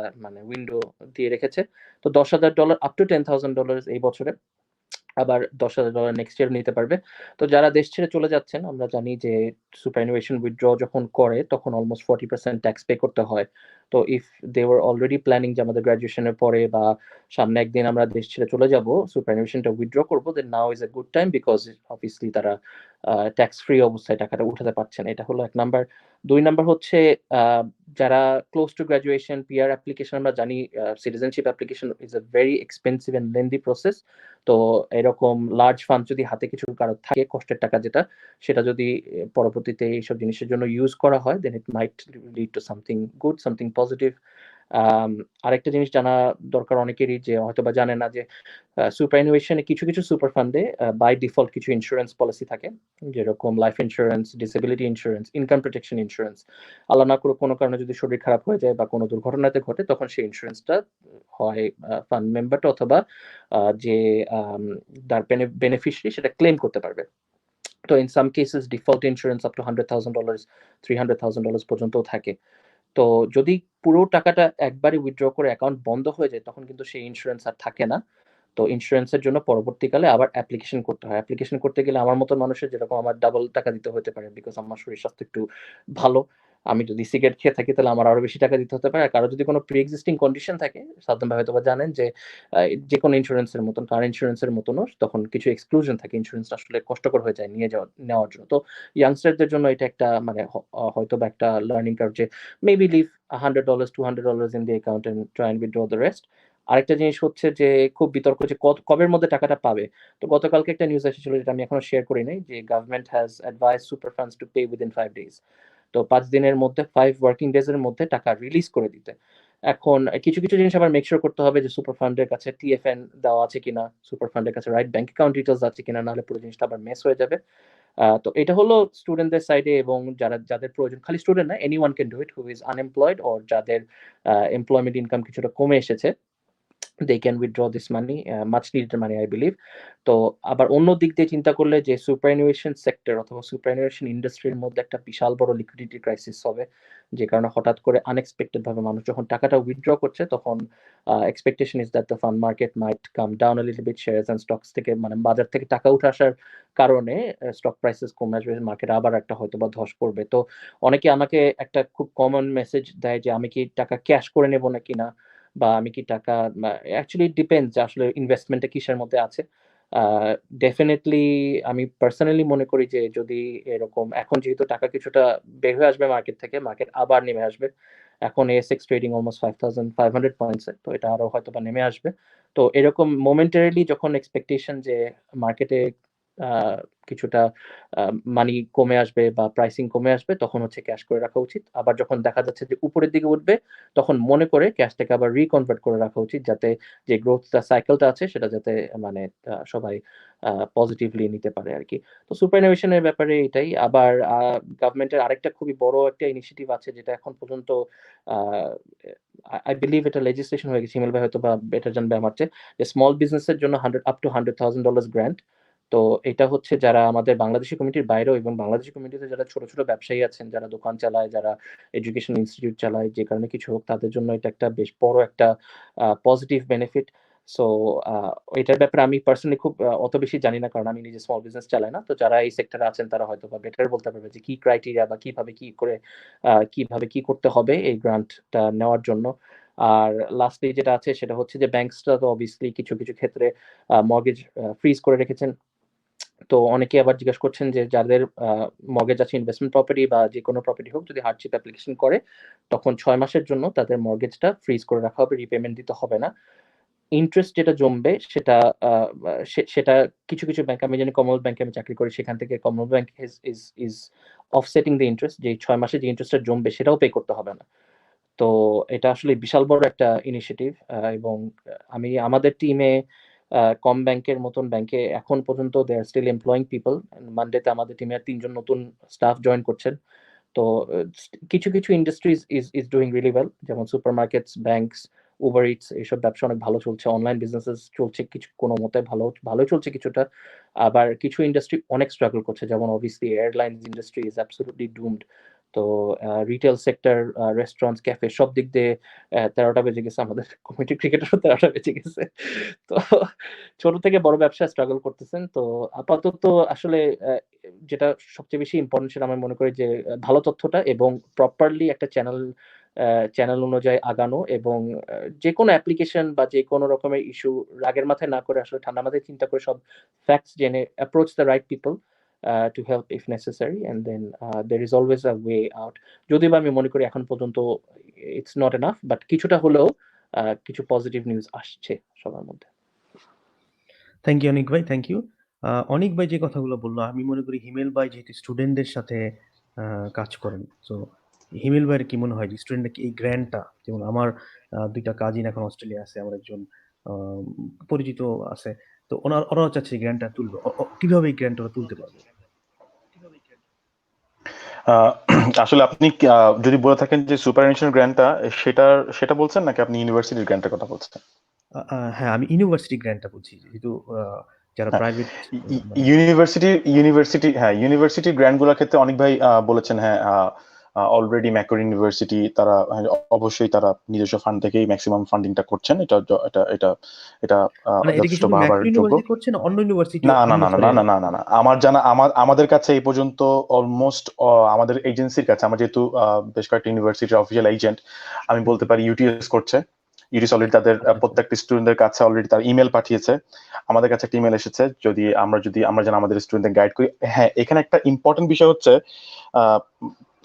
উইন্ডো দিয়ে রেখেছে। তো $10,000 আপ টু $10,000 এই বছরে, আবার $10,000 নেক্সট ইয়ার নিতে পারবে। তো যারা দেশ ছেড়ে চলে যাচ্ছেন, আমরা জানি যে সুপারঅ্যানুয়েশন উইথড্র যখন করে তখন অলমোস্ট 40% ট্যাক্স পে করতে হয়। তো if they were already planning যে আমাদের গ্রাজুয়েশনের পরে বা সামনে একদিন আমরা দেশ ছেড়ে চলে যাব, সুপারঅ্যানুয়েশনটা উইথড্র করবো, then now is a good time, because obviously তারা ট্যাক্স ফ্রি অবস্থায় টাকাটা উঠাতে পারছেন। এটা হলো 1 নাম্বার। 2 নাম্বার হচ্ছে যারা close to graduation, PR application, আমরা জানি citizenship application is a very expensive and lengthy process. তো এরকম লার্জ ফান্ড যদি হাতে কিছু কারো থাকে, কষ্টের টাকা যেটা, সেটা যদি পরবর্তীতে এইসব জিনিসের জন্য ইউজ করা হয়, then it might lead to something good, something positive. আরেকটা জিনিস জানা দরকার অনেকেরই, যে হয়তোবা জানে না যে সুপারঅ্যানুয়েশনে কিছু সুপার ফান্ডে বাই ডিফল্ট কিছু ইন্স্যুরেন্স পলিসি থাকে, যেরকম life insurance, disability insurance, income protection insurance. Allah না করে কোনো কারণে যদি শরীর খারাপ হয়ে যায় বা কোনো দুর্ঘটনাতে ঘটে, তখন সেই ইন্স্যুরেন্সটা হয় ফান্ড মেম্বারটা অথবা যে তার বেনিফিশিয়ারি সেটা ক্লেম করতে পারবে। তো in some cases default insurance up to $100,000, $300,000 পর্যন্ত থাকে। তো যদি পুরো টাকাটা একবারে উইথড্র করে অ্যাকাউন্ট বন্ধ হয়ে যায়, তখন কিন্তু সেই ইন্স্যুরেন্স আর থাকে না। তো ইন্স্যুরেন্সের জন্য পরবর্তীকালে আবার অ্যাপ্লিকেশন করতে হয়। অ্যাপ্লিকেশন করতে গেলে আমার মতন মানুষের, যেরকম আমার, ডাবল টাকা দিতে হতে পারে, বিকজ আমার শরীর স্বাস্থ্য একটু ভালো। আমি যদি সিগারেট খেয়ে থাকি তাহলে আমার আরো বেশি টাকা দিতে হতে পারে। আর কারো যদি কোনো প্রি এক্সিস্টিং কন্ডিশন থাকে, সাধারণ ভাবে হয়তো জানেন যে যে কোনো ইন্স্যুরেন্সের মতন, কার ইন্স্যুরেন্সের মতনও তখন কিছু এক্সক্লুশন থাকে, ইন্স্যুরেন্স আসলে কষ্টকর হয়ে যায় নেওয়ার জন্য। তো ইয়াংস্টারদের জন্য এটা একটা হয়তো বা একটা লার্নিং কার্ভ, যে maybe leave $100, $200 in the account and try and withdraw the rest. আরেকটা জিনিস হচ্ছে যে খুব বিতর্ক, যে কবের মধ্যে টাকাটা পাবে। তো গতকালকে একটা নিউজ এসেছিল, যেটা আমি এখনো শেয়ার করি নাই, যে government has advice super funds to pay within 5 days। তো 5 দিনের মধ্যে, 5 ওয়ার্কিং ডেজ এর মধ্যে টাকা রিলিজ করে দিতে। এখন কিছু জিনিস আবার মেক শিওর করতে হবে যে সুপার ফান্ডের কাছে টিএফএন দেওয়া আছে কিনা, সুপার ফান্ডের কাছে রাইট ব্যাংক অ্যাকাউন্ট ডিটেলস আছে কিনা, নাহলে পুরো জিনিসটা আবার মেস হয়ে যাবে। তো এটা হলো স্টুডেন্টদের সাইডে, এবং যাদের প্রয়োজন, খালি স্টুডেন্ট না, anyone can do it who is unemployed, or যাদের এমপ্লয়মেন্ট ইনকাম কিছুটা কমে এসেছে। they can withdraw this money, much needed money, I believe. তো আবার অন্য দিক দিয়ে চিন্তা করলে যে সুপারঅ্যানুয়েশন সেক্টর অথবা সুপারঅ্যানুয়েশন ইন্ডাস্ট্রির মধ্যে একটা বিশাল বড় লিকুইডিটি ক্রাইসিস হবে, যে কারণে হঠাৎ করে আনএক্সপেক্টেড ভাবে মানুষ যখন টাকাটা উইথড্র করছে তখন expectation is that the fund market might come down a little bit, shares and stocks থেকে মানে বাজার থেকে টাকা উঠে আসার কারণে স্টক প্রাইসেস কমে আসবে, মার্কেট আবার একটা হয়তো বা ধস পড়বে। তো অনেকে আমাকে একটা খুব কমন মেসেজ দেয় যে আমি কি টাকা ক্যাশ করে নেব নাকি না, বা আমি কি টাকা, অ্যাকচুয়ালি ডিপেন্ডস যে আসলে ইনভেস্টমেন্টটা কিসের মধ্যে আছে। ডেফিনেটলি আমি পার্সোনালি মনে করি যে যদি এরকম এখন যেহেতু টাকা কিছুটা বের হয়ে আসবে মার্কেট থেকে, মার্কেট আবার নেমে আসবে। এখন এএসএক্স ট্রেডিং অলমোস্ট 5500 পয়েন্টস, তো এটা আরো হয়তো বা নেমে আসবে। তো এরকম মোমেন্টারিলি যখন এক্সপেকটেশন যে মার্কেটে কিছুটা মানি কমে আসবে বা প্রাইসিং কমে আসবে, তখন হচ্ছে ক্যাশ করে রাখা উচিত। আবার যখন দেখা যাচ্ছে যে উপরের দিকে উঠবে, তখন মনে করে ক্যাশটাকে আবার রিকনভার্ট করে রাখা উচিত, যাতে যে গ্রোথটা সাইকেলটা আছে সেটা যাতে মানে সবাই পজিটিভলি নিতে পারে আর কি। তো সুপারঅ্যানুয়েশনের ব্যাপারে এটাই। আবার গভর্নমেন্টের আরেকটা খুবই বড় একটা ইনিশিয়েটিভ আছে যেটা এখন পর্যন্ত আই বিলিভ এটা লেজিসলেশন হয়ে গেছে, হিমেল ভাই হয়তো বা বেটার জানবে আমার চেয়ে, যে স্মল বিজনেসের জন্য আপ টু $100,000 গ্র্যান্ট। তো এটা হচ্ছে যারা আমাদের বাংলাদেশি কমিটির বাইরেও এবং বাংলাদেশি কমিটিতে যারা ছোট ছোট ব্যবসায়ী আছেন, যারা দোকান চালায়, যারা এডুকেশন ইনস্টিটিউট চালায়, যে কারণে কিছু হোক, তাদের জন্য এটা একটা বেশ বড় একটা পজিটিভ বেনিফিট। সো এটার ব্যাপারে আমি পার্সোনালি খুব অত বেশি জানি না, কারণ আমি নিজে স্মল বিজনেস চালাই না। তো যারা এই সেক্টরে আছেন তারা হয়তো বা বেটার বলতে পারবে যে কি ক্রাইটেরিয়া বা কিভাবে কি করে কিভাবে কি করতে হবে এই গ্রান্টটা নেওয়ার জন্য। আর লাস্টলি যেটা আছে সেটা হচ্ছে যে ব্যাংকসরা তো অবভিয়াসলি কিছু কিছু ক্ষেত্রে মর্গেজ ফ্রিজ করে রেখেছেন। তো অনেকে আবার জিজ্ঞেস করছেন যে যাদের মর্গেজ আছে ইনভেস্টমেন্ট প্রপার্টি বা যে কোনো প্রপার্টি হোক, যদি হার্ডশিপ অ্যাপ্লিকেশন করে তখন 6 মাসের জন্য তাদের মর্গেজটা ফ্রিজ করে রাখা হবে, রিপেমেন্ট দিতে হবে না। ইন্টারেস্ট যেটা জমবে সেটা সেটা কিছু কিছু ব্যাংক, আমি জানি কমল ব্যাংকে আমি চাকরি করি, সেখান থেকে কমল ব্যাংক ইজ অফসেটিং দ্য ইন্টারেস্ট, যে 6 মাসে যে ইন্টারেস্টটা জমবে সেটাও পে করতে হবে না। তো এটা আসলে বিশাল বড় একটা ইনিশিয়েটিভ। এবং আমি আমাদের টিমে কম ব্যাংকের মতন ব্যাংকে এখন পর্যন্ত দে আর স্টিল এমপ্লয়িং পিপল। মানডেতে আমাদের টিমে 3 জন নতুন স্টাফ জয়েন করছেন। তো কিছু কিছু industries is doing really well, যেমন সুপারমার্কেটস, ব্যাংকস, উবার ইটস, এইসব ব্যবসা অনেক ভালো চলছে। অনলাইন বিজনেসেস চলছে কিছু কোনো মতে ভালোই চলছে কিছুটা। আবার কিছু ইন্ডাস্ট্রি অনেক স্ট্রাগল করছে, যেমন obviously airlines industry is absolutely doomed. তো রিটেল সেক্টর, রেস্টুরেন্টস, ক্যাফে সব দিক দিয়ে 13টা বেজে গেছে, আমাদের কমিটি ক্রিকেটারও 13টা বেজে গেছে। তো ছোট থেকে বড় ব্যবসায় স্ট্রাগল করতেছেন। তো আপাতত আসলে যেটা সবচেয়ে বেশি ইম্পর্টেন্ট সেটা আমি মনে করি যে ভালো তথ্যটা এবং প্রপারলি একটা চ্যানেল অনুযায়ী আগানো, এবং যেকোনো অ্যাপ্লিকেশন বা যেকোনো রকমের ইস্যু রাগের মাথায় না করে আসলে ঠান্ডা মাথায় চিন্তা করে সব ফ্যাক্টস জেনে approach the right people to help if necessary, and then there is always a way out. যদিও বা আমি মনে করি এখন পর্যন্ত ইটস নট এনাফ, বাট কিছুটা হলেও কিছু পজিটিভ নিউজ আসছে সবার মধ্যে। থ্যাংক ইউ অনিক ভাই, থ্যাংক ইউ। অনিক ভাই যে কথাগুলো বললো, আমি মনে করি হিমেল ভাই যেহেতু স্টুডেন্টদের সাথে কাজ করেন, তো হিমেল ভাইয়ের কি মনে হয় যে স্টুডেন্টরা কি এই গ্র্যান্টটা, যেমন আমার 2টা কাজিন এখন অস্ট্রেলিয়া আছে, আমার একজন পরিচিত আছে, তো ওরাও চাচ্ছে এই গ্র্যান্টটা তুলবে, কিভাবে এই গ্র্যান্ট ওরা তুলতে পারবে? আসলে আপনি যদি বলে থাকেন যে সুপারঅ্যানুয়েশন গ্র্যান্টটা সেটা বলছেন, নাকি আপনি ইউনিভার্সিটির গ্র্যান্টের কথা বলছেন? হ্যাঁ, আমি ইউনিভার্সিটি গ্র্যান্টটা বলছি, যেহেতু যারা প্রাইভেট ইউনিভার্সিটি গ্র্যান্ট গুলোর ক্ষেত্রে অনেক ভাই বলেছেন, হ্যাঁ অলরেডি ম্যাকোয়ারি ইউনিভার্সিটি তারা অবশ্যই তারা নিজস্ব ফান্ড থেকেই ম্যাক্সিমাম ফান্ডিংটা করছেন। এটা এটা এটা এটা এটা কি যথেষ্ট শুধু ভাবার ম্যাকোয়ারি যোগ্য। ইউনিভার্সিটি করছে না অন্য ইউনিভার্সিটি না না না ইনভেস্ট না করে? না না না না আমার জানা আমাদের কাছে এই পর্যন্ত অলমোস্ট আমাদের এজেন্সির কাছে, আমার যেহেতু বেশ কয়েকটা ইউনিভার্সিটির অফিসিয়াল এজেন্ট, আমি বলতে পারি ইউটিএস করছে। ইউটিএস অলরেডি তাদের প্রত্যেকটা স্টুডেন্টদের কাছে অলরেডি তার ইমেল পাঠিয়েছে। আমাদের কাছে একটা ইমেল এসেছে, যদি আমরা যেন আমাদের স্টুডেন্টদের গাইড করি। হ্যাঁ, এখানে একটা ইম্পর্টেন্ট বিষয় হচ্ছে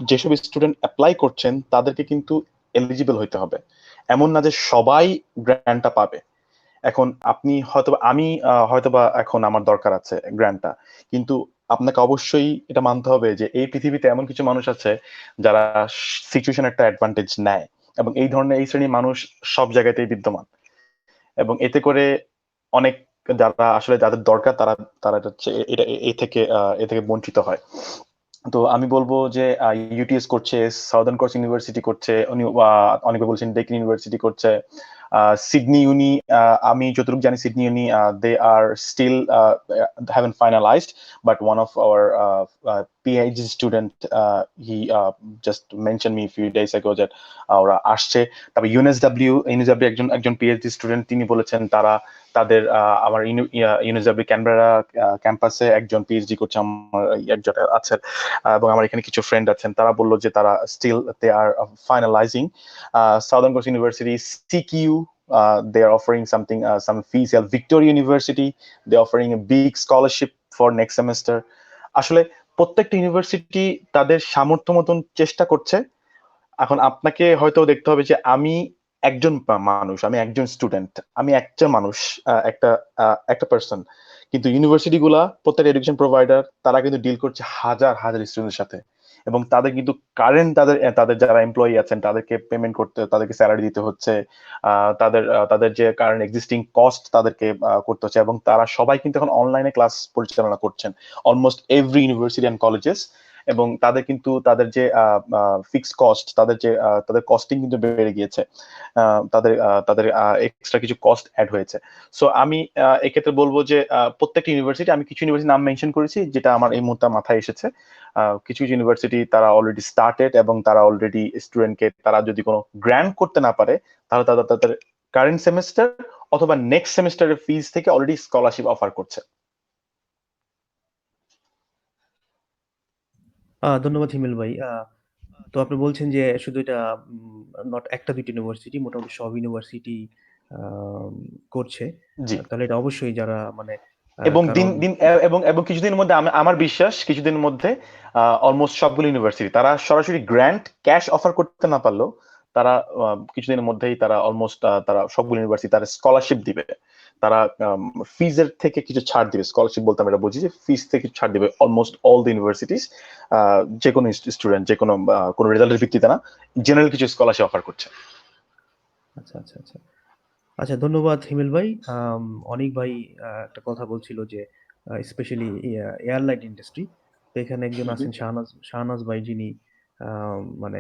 যেসব স্টুডেন্ট অ্যাপ্লাই করছেন তাদেরকে কিন্তু এলিজিবল হইতে হবে। এমন না যে সবাই গ্র্যান্টটা পাবে। এখন আপনি আমি হয়তোবা এখন আমার দরকার আছে গ্র্যান্টটা, কিন্তু আপনাকে অবশ্যই এটা মানতে হবে যে এই পৃথিবীতে এমন কিছু মানুষ আছে যারা সিচুয়েশন একটা অ্যাডভান্টেজ নেয়, এবং এই শ্রেণীর মানুষ সব জায়গাতেই বিদ্যমান, এবং এতে করে অনেক যারা আসলে যাদের দরকার তারা তারা এটা এ থেকে বঞ্চিত হয়। তো আমি বলবো যে ইউটিএস করছে, সাউদার্ন ক্রস ইউনিভার্সিটি করছে, অনেকে বলছেন ডেকিন ইউনিভার্সিটি করছে, সিডনি ইউনি, আমি যতটুকু জানি Sydney uni, they are still haven't finalized, but one of our PhD student, he just mentioned me a few days ago that ওরা আসছে। তারপর ইউএনএসডব্লিউ একজন পিএইচডি স্টুডেন্ট, তিনি বলেছেন তারা তাদের আমার ইউএনএসডব্লিউ ক্যানবেরা ক্যাম্পাসে একজন পিএইচডি করছে, আমার একজন আছে, এবং আমার এখানে কিছু ফ্রেন্ড আছেন, তারা বললো যে তারা still they are finalising. Southern কোস্ট University, CQ, they are offering something, some fees. Victoria University, they're offering a big scholarship for next semester. আসলে প্রত্যেকটা ইউনিভার্সিটি তাদের সামর্থ্য মতন চেষ্টা করছে। এখন আপনাকে হয়তো দেখতে হবে যে আমি একজন মানুষ, আমি একজন স্টুডেন্ট, আমি একটা মানুষ, একটা একটা পার্সন, কিন্তু ইউনিভার্সিটি গুলা প্রত্যেকটা এডুকেশন প্রোভাইডার তারা কিন্তু ডিল করছে হাজার হাজার স্টুডেন্টের সাথে, এবং তাদের কিন্তু কারেন্ট তাদের যারা এমপ্লয়ি আছেন তাদেরকে পেমেন্ট করতে, তাদেরকে স্যালারি দিতে হচ্ছে, তাদের যে কারেন্ট এক্সিস্টিং কস্ট তাদেরকে করতে হচ্ছে, এবং তারা সবাই কিন্তু এখন অনলাইনে ক্লাস পরিচালনা করছেন almost every university and colleges, এবং তাদের কিন্তু তাদের যে ফিক্সড কস্ট, তাদের কস্টিং কিন্তু বেড়ে গিয়েছে, তাদের তাদের এক্সট্রা কিছু কস্ট অ্যাড হয়েছে। সো আমি এক্ষেত্রে বলবো যে প্রত্যেকটা ইউনিভার্সিটি, আমি কিছু ইউনিভার্সিটি নাম মেনশন করেছি যেটা আমার এই মুহূর্তে মাথায় এসেছে, কিছু কিছু ইউনিভার্সিটি তারা অলরেডি স্টার্টেড, এবং তারা অলরেডি স্টুডেন্টকে, তারা যদি কোনো গ্র্যান্ট করতে না পারে তাহলে তাদের কারেন্ট সেমিস্টার অথবা নেক্সট সেমিস্টারের ফিজ থেকে অলরেডি স্কলারশিপ অফার করছে। ধন্যবাদ হিমেল ভাই। তো আপনি বলছেন যে শুধু এটা নট একটা দুইটা ইউনিভার্সিটি, মোটামুটি সব ইউনিভার্সিটি করছে। জি, তাহলে এটা অবশ্যই যারা মানে এবং দিন কারণ দিন এবং কিছুদিনের মধ্যে আমার বিশ্বাস কিছুদিনের মধ্যে অলমোস্ট সবগুলো ইউনিভার্সিটি তারা সরাসরি গ্র্যান্ট ক্যাশ অফার করতে না পারলেও তারা কিছুদিনের মধ্যেই তারা অলমোস্ট তারা সবগুলো ইউনিভার্সিটি তারা স্কলারশিপ দিবে, তারা ফিজের থেকে কিছু ছাড় দিবে। স্কলারশিপ বলতে আমরা বুঝি যে ফিজ থেকে কিছু ছাড় দিবে অলমোস্ট অল দ্য ইউনিভার্সিটিস, যে কোনো স্টুডেন্ট, যে কোনো কোনো রেজাল্টের ভিত্তিতে না, জেনারেল কিছু স্কলারশিপ অফার করছে। আচ্ছা আচ্ছা আচ্ছা আচ্ছা, ধন্যবাদ হিমেল ভাই। অনেক ভাই একটা কথা বলছিল যে স্পেশালি এয়ারলাইন ইন্ডাস্ট্রি, তো এখানে একজন আছেন শাহনাজ ভাই, যিনি মানে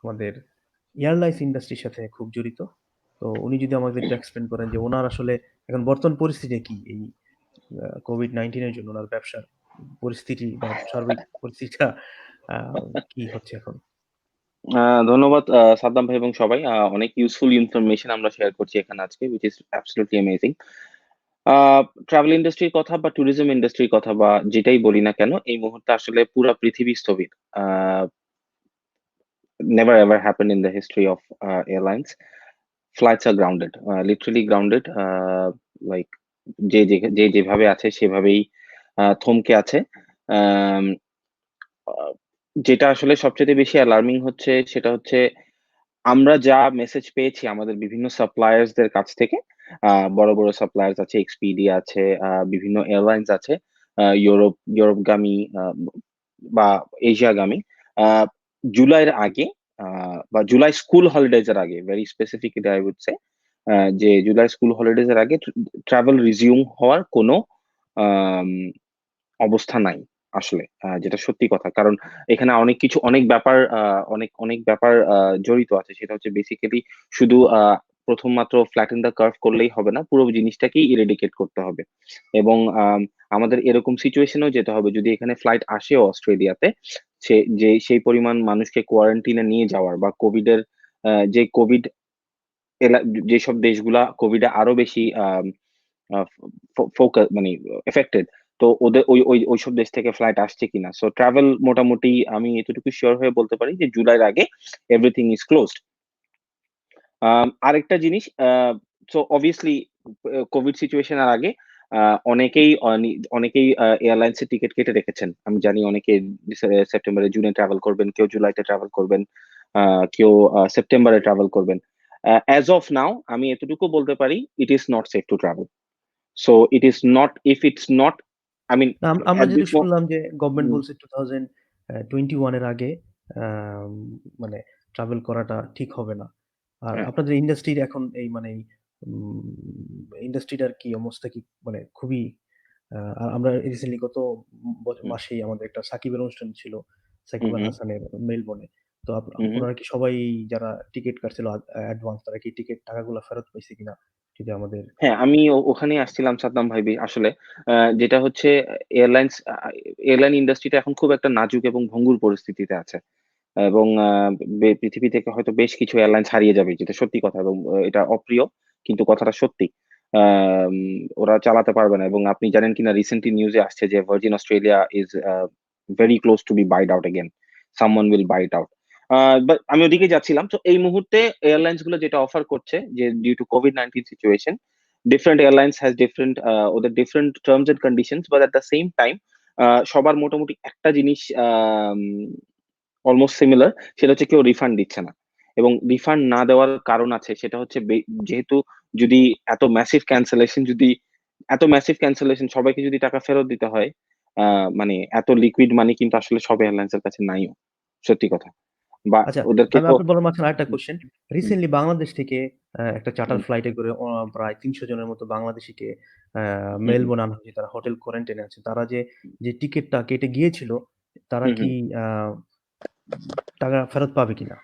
আমাদের এয়ারলাইন্স ইন্ডাস্ট্রির সাথে খুব জড়িত। তো উনি যদি আমাদের একটু এক্সপ্লেন করেন যে ওনার আসলে এখন বর্তমান পরিস্থিতি কি, এই কোভিড-19 এর জন্য ওনার ব্যবসার পরিস্থিতি বা সার্বিক পরিস্থিতিটা কি হচ্ছে এখন? ধন্যবাদ সাদ্দাম ভাই এবং সবাই। অনেক ইউজফুল ইনফরমেশন আমরা শেয়ার করছি এখানে আজকে, which is absolutely amazing. Travel ইন্ডাস্ট্রির কথা বা ট্যুরিজম ইন্ডাস্ট্রির কথা বা যেটাই বলি না কেন, এই মুহূর্তে আসলে পুরো পৃথিবী স্থবির। Never ever happened in the history of airlines. Flights are grounded, literally grounded. Like যে যেভাবে আছে সেভাবেই থমকে আছে। আম, আহ, যেটা আসলে সবচেয়ে বেশি অ্যালার্মিং হচ্ছে সেটা হচ্ছে আমরা যা মেসেজ পেয়েছি আমাদের বিভিন্ন সাপ্লায়ার্সদের কাছ থেকে। বড় বড় সাপ্লায়ার্স আছে, এক্সপিডিয়া আছে, বিভিন্ন এয়ারলাইন্স আছে, ইউরোপগামী বা এশিয়াগামী। আহ, জুলাইয়ের আগে বা জুলাই স্কুল হলিডেজ এর আগে, very specifically I would say, যে জুলাই স্কুল হলিডেজ এর আগে ট্রাভেল রিজিউম হওয়ার কোনো আম, অবস্থা নাই আসলে, যেটা সত্যি কথা। কারণ এখানে অনেক কিছু, অনেক ব্যাপার, অনেক অনেক ব্যাপার জড়িত আছে। সেটা হচ্ছে বেসিক্যালি শুধু প্রথম মাত্র ফ্ল্যাটেন দ্য কার্ভ করলেই হবে না, পুরো জিনিসটাকেই ইরেডিকেট করতে হবে। এবং আমাদের এরকম সিচুয়েশনেও যেতে হবে যদি এখানে ফ্লাইট আসেও অস্ট্রেলিয়াতে, সেই পরিমাণ মানুষকে কোয়ারেন্টিনে নিয়ে যাওয়ার বা কোভিডের যে কোভিড যেসব দেশগুলা কোভিডে আরো বেশি ফোকাস মানে এফেক্টেড, তো ওদের ওইসব দেশ থেকে ফ্লাইট আসছে কিনা। সো ট্রাভেল মোটামুটি আমি এতটুকু শিওর হয়ে বলতে পারি যে জুলাইয়ের আগে এভরিথিং ইজ ক্লোজড। আরেকটা জিনিস, সো অবভিয়াসলি কোভিড সিচুয়েশনের আগে অনেকেই এয়ারলাইন্স এর টিকিট কেটে রেখেছেন। আমি জানি অনেকে সেপ্টেম্বরে জুনে ট্রাভেল করবেন, কেউ জুলাইতে ট্রাভেল করবেন, কেউ সেপ্টেম্বরে ট্রাভেল করবেন। অ্যাজ অফ নাও আমি এতটুকু বলতে পারি, it is not safe to travel. So it is not, if it's not, I mean আমরা at যেটা this শুনলাম যে গভর্নমেন্ট বলছে 2021 এর আগে আম, মানে ট্রাভেল করাটা ঠিক হবে না। আর আপনাদের ইন্ডাস্ট্রির এখন এই মানে ইন্ডাস্ট্রিটার কি অবস্থা, কি মানে খুবই আমরা রিসেন্টলি গত মাসেই আমাদের একটা সাকিবের অনুষ্ঠান ছিল, সাকিব আল হাসানের মেলবোর্নে। তো ওনারা কি সবাই যারা টিকিট কাটছিল অ্যাডভান্স তারা কি টিকিট টাকাগুলো ফেরত পাইছে কিনা যদি আমাদের হ্যাঁ, আমি ওখানে আসছিলাম সাদ্দাম ভাই। আসলে যেটা হচ্ছে এয়ারলাইন ইন্ডাস্ট্রিটা এখন খুব একটা নাজুক এবং ভঙ্গুর পরিস্থিতিতে আছে, এবং পৃথিবী থেকে হয়তো বেশ কিছু এয়ারলাইন্স হারিয়ে যাবে, যেটা সত্যি কথা, এবং এটা অপ্রিয় কিন্তু কথাটা সত্যি। ওরা চালাতে পারবে না, এবং আপনি জানেন কিনা রিসেন্টলি নিউজে আসছে যে Virgin Australia is very close to be bailed out again, someone will bite out. But আমি ওদিকে যাচ্ছিলাম। তো এই মুহূর্তে এয়ারলাইন্স গুলো যেটা অফার করছে যে ডিউ টু কোভিড-19 situation, different airlines has different ওদের different terms and conditions, but at the same time সবার মোটামুটি একটা জিনিস অলমোস্ট সিমিলার, সেটা হচ্ছে কেউ রিফান্ড দিচ্ছে না। এবং রিফান্ড না দেওয়ার কারণ আছে, সেটা হচ্ছে যেহেতু যদি এত ম্যাসিভ ক্যান্সেলেশন সবাইকে যদি টাকা ফেরত দিতে হয়, মানে এত লিকুইড মানি কিন্তু আসলে সব এয়ারলাইন্স এর কাছে নাইও, সত্যি কথা। বা আচ্ছা, ওদেরকে আমি তো আপনার বলার মাঝখানে আরেকটা কোশ্চেন। হুম, রিসেন্টলি বাংলাদেশ থেকে একটা চার্টার হুম, ফ্লাইটে করে প্রায় ৩০০ জনের মতো বাংলাদেশিকে হুম, হুম, মেলবোর্ন আনা হয়েছে। তারা হোটেল কোয়ারেন্টাইনে আছে। তারা যে টিকেটটা কেটে গিয়েছিল, তারা হুম, কি হুম। টাকা ফেরত পাবে কিনা?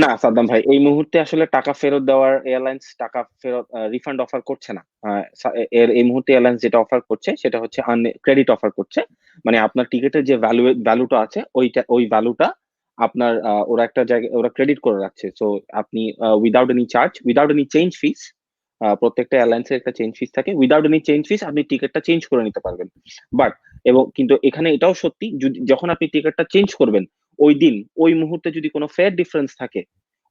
না সাদ্দাম ভাই, এই মুহূর্তে আসলে টাকা ফেরত দেওয়ার এয়ারলাইন্স টাকা ফেরত রিফান্ড অফার করছে না। এই মুহূর্তে এয়ারলাইন্স যেটা অফার করছে সেটা হচ্ছে ক্রেডিট অফার করছে। মানে আপনার টিকেটের যে ভ্যালুটা আছে, ওই ভ্যালুটা আপনার ওরা একটা জায়গায় ওরা ক্রেডিট করে রাখছে। সো আপনি উইদাউট এনি চেঞ্জ ফিস, প্রত্যেকটা এয়ারলাইন্সের একটা চেঞ্জ ফিস থাকে, উইদাউট এনি চেঞ্জ ফিস আপনি টিকেটটা চেঞ্জ করে নিতে পারবেন। বাট কিন্তু এখানে এটাও সত্যি, যখন আপনি টিকেটটা চেঞ্জ করবেন ওই দিন ওই মুহূর্তে যদি কোনো ফেয়ার ডিফারেন্স থাকে,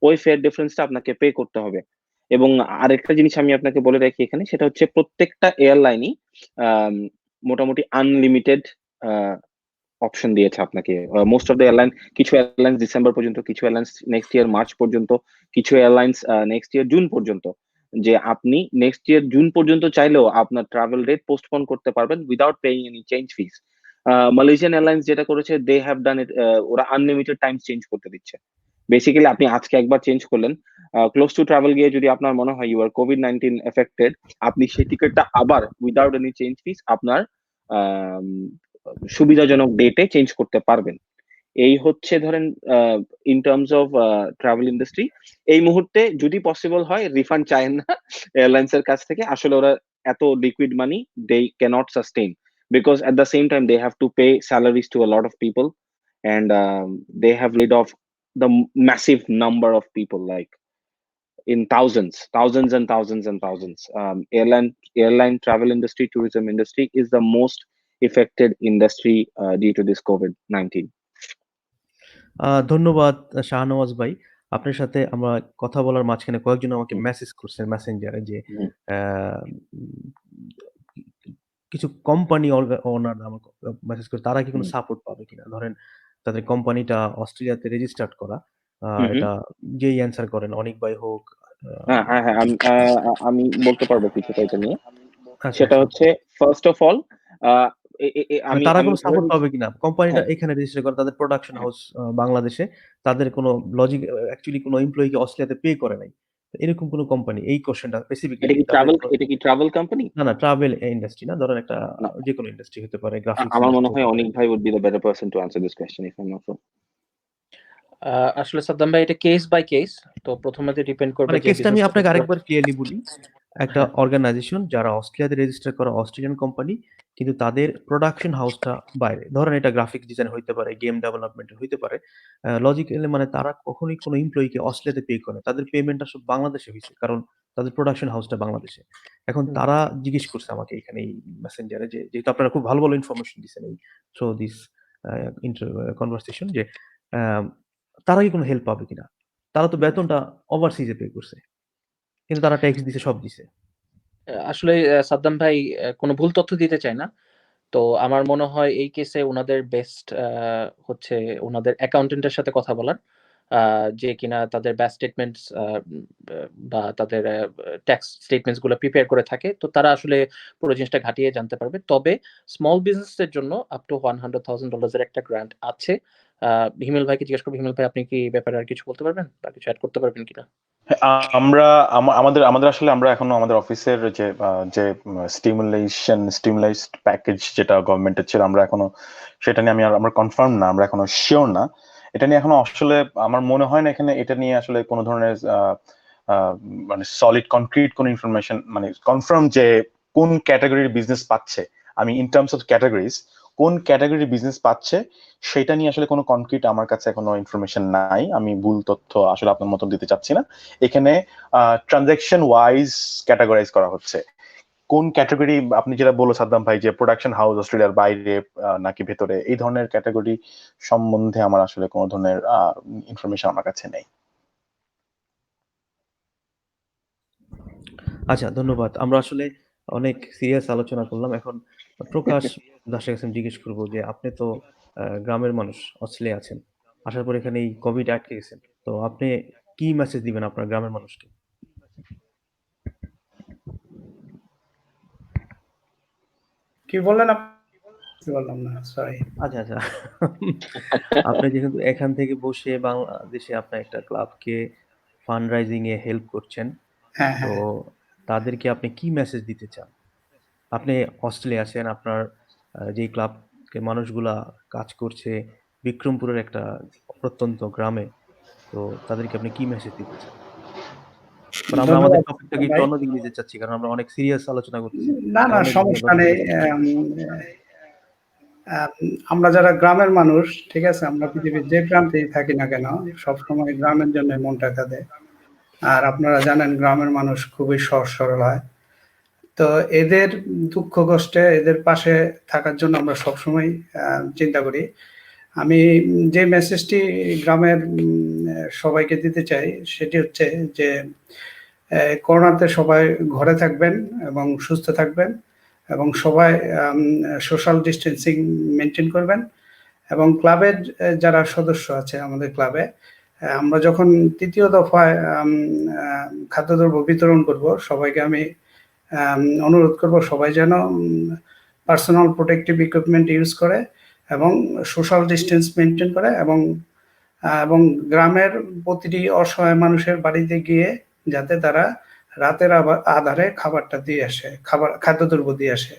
ওই ফেয়ার ডিফারেন্সটা আপনাকে পে করতে হবে। এবং আরেকটা জিনিস আমি আপনাকে বলে রাখি এখানে, সেটা হচ্ছে প্রত্যেকটা এয়ারলাইনই মোটামুটি আনলিমিটেড অপশন দিয়েছে আপনাকে। মোস্ট অফ দ্য এয়ারলাইন, কিছু এয়ারলাইন্স ডিসেম্বর পর্যন্ত, কিছু এয়ারলাইন্স নেক্সট ইয়ার মার্চ পর্যন্ত, কিছু এয়ারলাইন্স নেক্সট ইয়ার জুন পর্যন্ত, যে আপনি নেক্সট ইয়ার জুন পর্যন্ত চাইলেও আপনার ট্রাভেল ডেট পোস্টপোন করতে পারবেন উইদাউট পেইং এনি চেঞ্জ ফিস। মালয়েশিয়ান এয়ারলাইন্স যেটা করেছে, দে হ্যাভ ডান ইট, ওরা আনলিমিটেড টাইম চেঞ্জ করতে দিচ্ছে। বেসিক্যালি আপনি আজকে একবার চেঞ্জ করলেন, ক্লোজ টু ট্রাভেল গিয়ে যদি আপনার মনে হয় ইউ আর কোভিড-19 এফেক্টেড, আপনি সেই টিকিটটা আবার উইদাউট এনি চেঞ্জ ফিস আপনার আম, সুবিধাজনক ডেটে চেঞ্জ করতে পারবেন। এই হচ্ছে ধরেন in terms of travel industry. এই মুহূর্তে যদি পসিবল হয় রিফান্ড চায় না এয়ারলাইন্স এর কাছ থেকে, আসলে ওরা এত liquid money they can't sustain, because at the same time they have to pay salaries to a lot of people, and they have laid off the massive number of people, like in thousands and thousands. Airline travel industry, tourism industry is the most affected industry due to this COVID-19. ধন্যবাদ শাহনওয়াজ ভাই। আপনার সাথে আমরা কথা বলার মাঝখানে কয়েকজন আমাকে হুম, মেসেজ করছেন মেসেঞ্জারে যে হুম, আহ, উম, কিছু কোম্পানি ওনার আমাকে মেসেজ করে তারা কি কোনো হুম, সাপোর্ট পাবে কিনা। ধরেন তাদের কোম্পানিটা অস্ট্রেলিয়াতে রেজিস্টার্ড করা, হুম, হুম। এটা যেই অ্যান্সার করেন অনিক ভাই হোক। হ্যাঁ, হ্যাঁ, হ্যাঁ, আমি বলতে পারবো কিছুটা এটা নিয়ে। আচ্ছা সেটা আচ্ছা, হচ্ছে ফার্স্ট অফ অল, মানে আমি তারা আমি কোনো ধরে সাপোর্ট নিচ্ছি। পাবে কিনা, কোম্পানিটা হ্যাঁ, এখানে রেজিস্টার করে তাদের প্রোডাকশন হ্যাঁ। হাউস বাংলাদেশে, তাদের কোনো লজিক অ্যাকচুয়ালি কোনো এমপ্লয়িকে অস্ট্রেলিয়াতে পে করে নাই, তো এরকম কোনো কোম্পানি এই কোশ্চেনটা স্পেসিফিক্যালি তাদের এটা কি ট্রাভেল কোম্পানি? না না ট্রাভেল ইন্ডাস্ট্রি না, ধরেন একটা না, যে কোনো ইন্ডাস্ট্রি হতে পারে, গ্রাফিক্স আমার মনে ইন্ডাস্ট্রি হয় হতে পারে। অনিক ভাই would be the better person to answer this question if I'm not wrong. আসলে সাদ্দাম ভাই এটা কেস বাই কেস, তো প্রথমে ডিপেন্ড করবে মানে যে কেসটা আমি বিজনেসটা আপনাকে কতটা। আরেকবার ক্লিয়ারলি বলি। একটা হ্যাঁ, অর্গানাইজেশন যারা অস্ট্রেলিয়াতে রেজিস্টার করা অস্ট্রেলিয়ান কোম্পানি, কিন্তু তাদের প্রোডাকশন হাউসটা বাইরে, ধরেন এটা গ্রাফিক্স ডিজাইন হইতে পারে, গেম ডেভেলপমেন্ট হইতে পারে। লজিক্যালি মানে তারা কখনোই কোনো এমপ্লয়িকে অস্ট্রেলিয়াতে পে করে না। তাদের পেমেন্টটা সব বাংলাদেশে হয়েছে, কারণ তাদের প্রোডাকশন হাউসটা বাংলাদেশে। এখন হুম। তারা জিজ্ঞেস করছে আমাকে এখানে এই মেসেঞ্জারে যে যেহেতু আপনারা খুব ভালো ভালো ইনফরমেশন দিচ্ছেন এই থ্রু দিস কনভারসেশন, যে আহ, তারা কি কোনো হেল্প পাবে কিনা। তারা তো বেতনটা ওভারসিজে পে করছে, কিন্তু তারা ট্যাক্স দিছে, সব দিছে। আসলে সাদ্দাম ভাই কোনো ভুল তথ্য দিতে চায় না। তো আমার মনে হয় এই কেসে ওনাদের বেস্ট হচ্ছে ওনাদের অ্যাকাউন্টেন্টের সাথে কথা বলার, যে কিনা তাদের ব্যাড স্টেটমেন্টস বা তাদের ট্যাক্স স্টেটমেন্টস গুলো প্রিপেয়ার করে থাকে, তো তারা আসলে পুরো জিনিসটা ঘাটিয়ে জানতে পারবে। তবে স্মল বিজনেসের জন্য আপ টু $100,000 এর একটা গ্রান্ট আছে। হিমেল ভাইকে জিজ্ঞেস করবো, হিমেল ভাই আপনি কি এই ব্যাপারে আর কিছু বলতে পারবেন বা কিছু অ্যাড করতে পারবেন কিনা? হ্যাঁ, আমরা আমাদের আমাদের আসলে আমরা এখনো আমাদের অফিসের যে স্টিমুলাইজ প্যাকেজ যেটা গভর্নমেন্টের ছিল, আমরা এখনো সেটা নিয়ে আমরা কনফার্ম না, আমরা এখনো শিওর না। এটা নিয়ে এখনো আসলে আমার মনে হয় না এখানে এটা নিয়ে আসলে কোনো ধরনের মানে সলিড কনক্রিট কোন ইনফরমেশন মানে কনফার্ম যে কোন ক্যাটাগরির বিজনেস পাচ্ছে, আমি ইন টার্মস অফ ক্যাটাগরিজ কোন ক্যাটাগরির বিজনেস পাচ্ছে সেটা নিয়ে আসলে কোনো কনক্রিট আমার কাছে এখনো ইনফরমেশন নাই। আমি ভুল তথ্য আসলে আপনার মতো দিতে চাচ্ছি না। এখানে ট্রানজাকশন ওয়াইজ ক্যাটাগরাইজ করা হচ্ছে। কোন ক্যাটাগরি আপনি যেটা বললো সাদ্দাম ভাই যে প্রোডাকশন হাউস অস্ট্রেলিয়ার বাইরে নাকি ভেতরে, এই ধরনের ক্যাটাগরি সম্বন্ধে আমার আসলে কোনো ধরনের ইনফরমেশন আমার কাছে নেই। আচ্ছা, ধন্যবাদ। আমরা আসলে অনেক সিরিয়াস আলোচনা করলাম। এখন প্রকাশ দাসের কাছে আমি জিজ্ঞেস করবো যে আপনি তো গ্রামের মানুষ, অস্ট্রেলিয়া আছেন, আসার পর এখানে এই কোভিড আটকে গেছেন, তো আপনি কি মেসেজ দিবেন আপনার গ্রামের মানুষকে? কি বললেন আপনি? বললাম না, সরি। আচ্ছা আচ্ছা আপনি যেহেতু এখান থেকে বসে বাংলাদেশে আপনার একটা ক্লাবকে ফান্ড রাইজিং এ হেল্প করছেন, হ্যাঁ তো হ্যাঁ তাদেরকে আপনি কি মেসেজ দিতে চান? আপনি অস্ট্রেলিয়া আছেন, আপনার যেই ক্লাবকে মানুষগুলা কাজ করছে বিক্রমপুরের একটা প্রত্যন্ত গ্রামে, তো তাদেরকে আপনি কি মেসেজ দিতে চান? কারণ আমরা আমাদের ধন্যবাদ টপিকটাকে একটু ভাই। অন্যদিকে নিতে চাচ্ছি, কারণ আমরা অনেক সিরিয়াস আলোচনা করতেছি, না না, অনেক বিষয়ে সমস্যা কথা নেই। বলতে চাচ্ছি। আমরা যারা গ্রামের মানুষ, ঠিক আছে, আমরা পৃথিবীর যে প্রান্তেই থাকি না কেন, সবসময় গ্রামের জন্য মনটা কাঁদে। আর আপনারা জানেন গ্রামের মানুষ খুবই সহজ সরল হয়। তো এদের দুঃখ কষ্টে এদের পাশে থাকার জন্য আমরা সবসময় চিন্তা করি। আমি যে মেসেজটি গ্রামের সবাইকে দিতে চাই সেটি হচ্ছে যে করোনাতে সবাই ঘরে থাকবেন এবং সুস্থ থাকবেন এবং সবাই সোশ্যাল ডিস্টেন্সিং মেনটেন করবেন এবং ক্লাবের যারা সদস্য আছে আমাদের ক্লাবে, আমরা যখন তৃতীয় দফায় খাদ্যদ্রব্য বিতরণ করব, সবাইকে আমি অনুরোধ করব সবাই যেন পার্সোনাল প্রোটেক্টিভ ইকুইপমেন্ট ইউজ করে এবং সোশ্যাল ডিস্টেন্স মেনটেন করে এবং এবং গ্রামের প্রতিটি অসহায় মানুষের বাড়িতে গিয়ে যাতে তারা রাতের আধারে খাবারটা দিয়ে আসে, খাদ্যদ্রব্য দিয়ে আসে।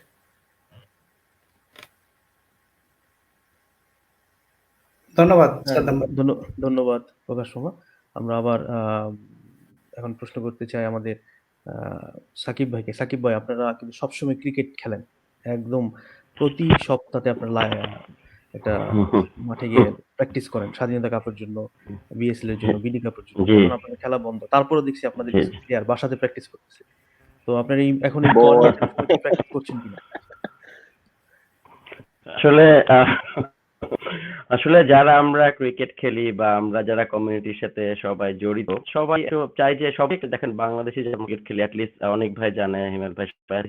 ধন্যবাদ হ্যাঁ, সাদ্দাম ভাই। ধন্যবাদ প্রকাশ শর্মা। আমরা আবার এখন প্রশ্ন করতে চাই আমাদের সাকিব ভাইকে। সাকিব ভাই, আপনারা কিন্তু সবসময় ক্রিকেট খেলেন, একদম প্রতি সপ্তাহে আপনার একটা মাঠে গিয়ে প্র্যাকটিস করেন স্বাধীনতা কাপের জন্য, বিএসএল এর জন্য, বিডি কাপের জন্য। জি এখন আপনাদের খেলা বন্ধ, তারপরেও দেখছি আপনাদের জি কিছু প্লেয়ার বাসাতে প্র্যাকটিস করতেছে। তো আপনার এখন এই বল। কোয়ারেন্টাইনের সময় কি প্র্যাকটিস করছেন কিনা? আসলে আসলে যারা আমরা ক্রিকেট খেলি বা আমরা যারা কমিউনিটির সাথে সবাই জড়িত, সবাই একটু চাই যে সবাই একটু দেখেন বাংলাদেশে যে ক্রিকেট খেলি, অ্যাটলিস্ট অনেক ভাই জানে, হিমেল ভাই,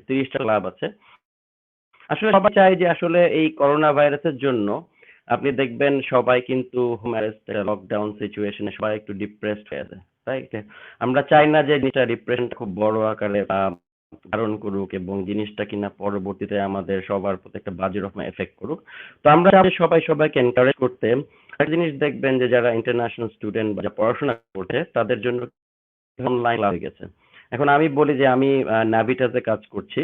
30টা ক্লাব আছে। আসলে সবাই চাই যে আসলে এই করোনা ভাইরাসের জন্য আপনি দেখবেন সবাই কিন্তু হোম অ্যারেস্ট, লকডাউন সিচুয়েশনে সবাই একটু ডিপ্রেসড হয়ে আছে, রাইট? আমরা চাই না যে জিনিসটা ডিপ্রেশনটা খুব বড় আকারে ধারণ করুক এবং জিনিসটা কিনা পরবর্তীতে আমাদের সবার প্রতি একটা বাজে রকম এফেক্ট করুক। তো আমরা চাই সবাই সবাইকে এনকারেজ করতে। একটা জিনিস দেখবেন যে যারা ইন্টারন্যাশনাল স্টুডেন্ট বা যারা পড়াশোনা করছে তাদের জন্য অনলাইন হয়ে গেছে। এখন আমি বলি যে আমি নাভিটাসে কাজ করছি,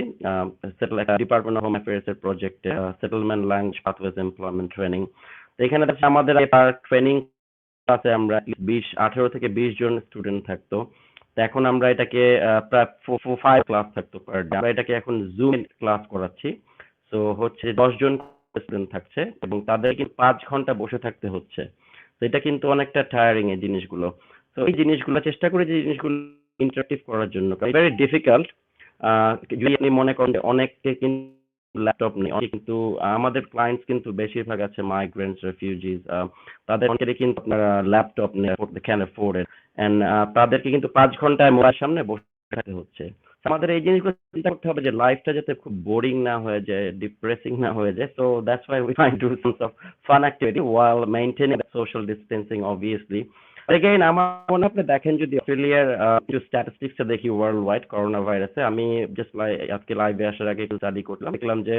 ডিপার্টমেন্ট অফ হোম অ্যাফেয়ার্স এর প্রজেক্টে, settlement language pathways employment training. তো এখানে আমাদের ট্রেনিং ক্লাসে আমরা 18 থেকে 20 জন স্টুডেন্ট থাকতো। তো এখন আমরা এটাকে প্রায় 5 ক্লাস থাকতো পার ডে, আমরা এটাকে এখন জুম ক্লাস করাচ্ছি। তো হচ্ছে 10 জন স্টুডেন্ট থাকছে এবং তাদের কিন্তু 5 ঘন্টা বসে থাকতে হচ্ছে। তো এটা কিন্তু অনেকটা টায়ারিং এই জিনিসগুলো। তো এই জিনিসগুলো চেষ্টা করি যে জিনিসগুলো ইন্টারেক্টিভ করার জন্য। Very difficult. যদি আপনি মনে করেন অনেকে কিন্তু ল্যাপটপ নেই, অনেকে কিন্তু আমাদের ক্লায়েন্টস কিন্তু বেশিরভাগ আছে মাইগ্রেন্টস, রেফিউজিজ, তাদের অনেকেরই কিন্তু আপনারা ল্যাপটপ নেই, ক্যান অ্যাফোর্ড ইট, এন্ড তাদেরকে কিন্তু 5 ঘন্টায় মোবাইল সামনে বসে থাকতে হচ্ছে। আমাদের এই জিনিসগুলো চিন্তা করতে হবে যে লাইফটা যাতে খুব বোরিং না হয়ে যায়, ডিপ্রেসিং না হয়ে যায়। So that's why we find to some of fun activity while maintaining the social distancing obviously. Again, আমার মনে হয় আপনি দেখেন যদি অস্ট্রেলিয়ার কিছু স্ট্যাটিস্টিক্সটা দেখি ওয়ার্ল্ড ওয়াইড করোনা ভাইরাসে, আমি জাস্ট আজকে লাইভে আসার আগে একটু স্টাডি করলাম, দেখলাম যে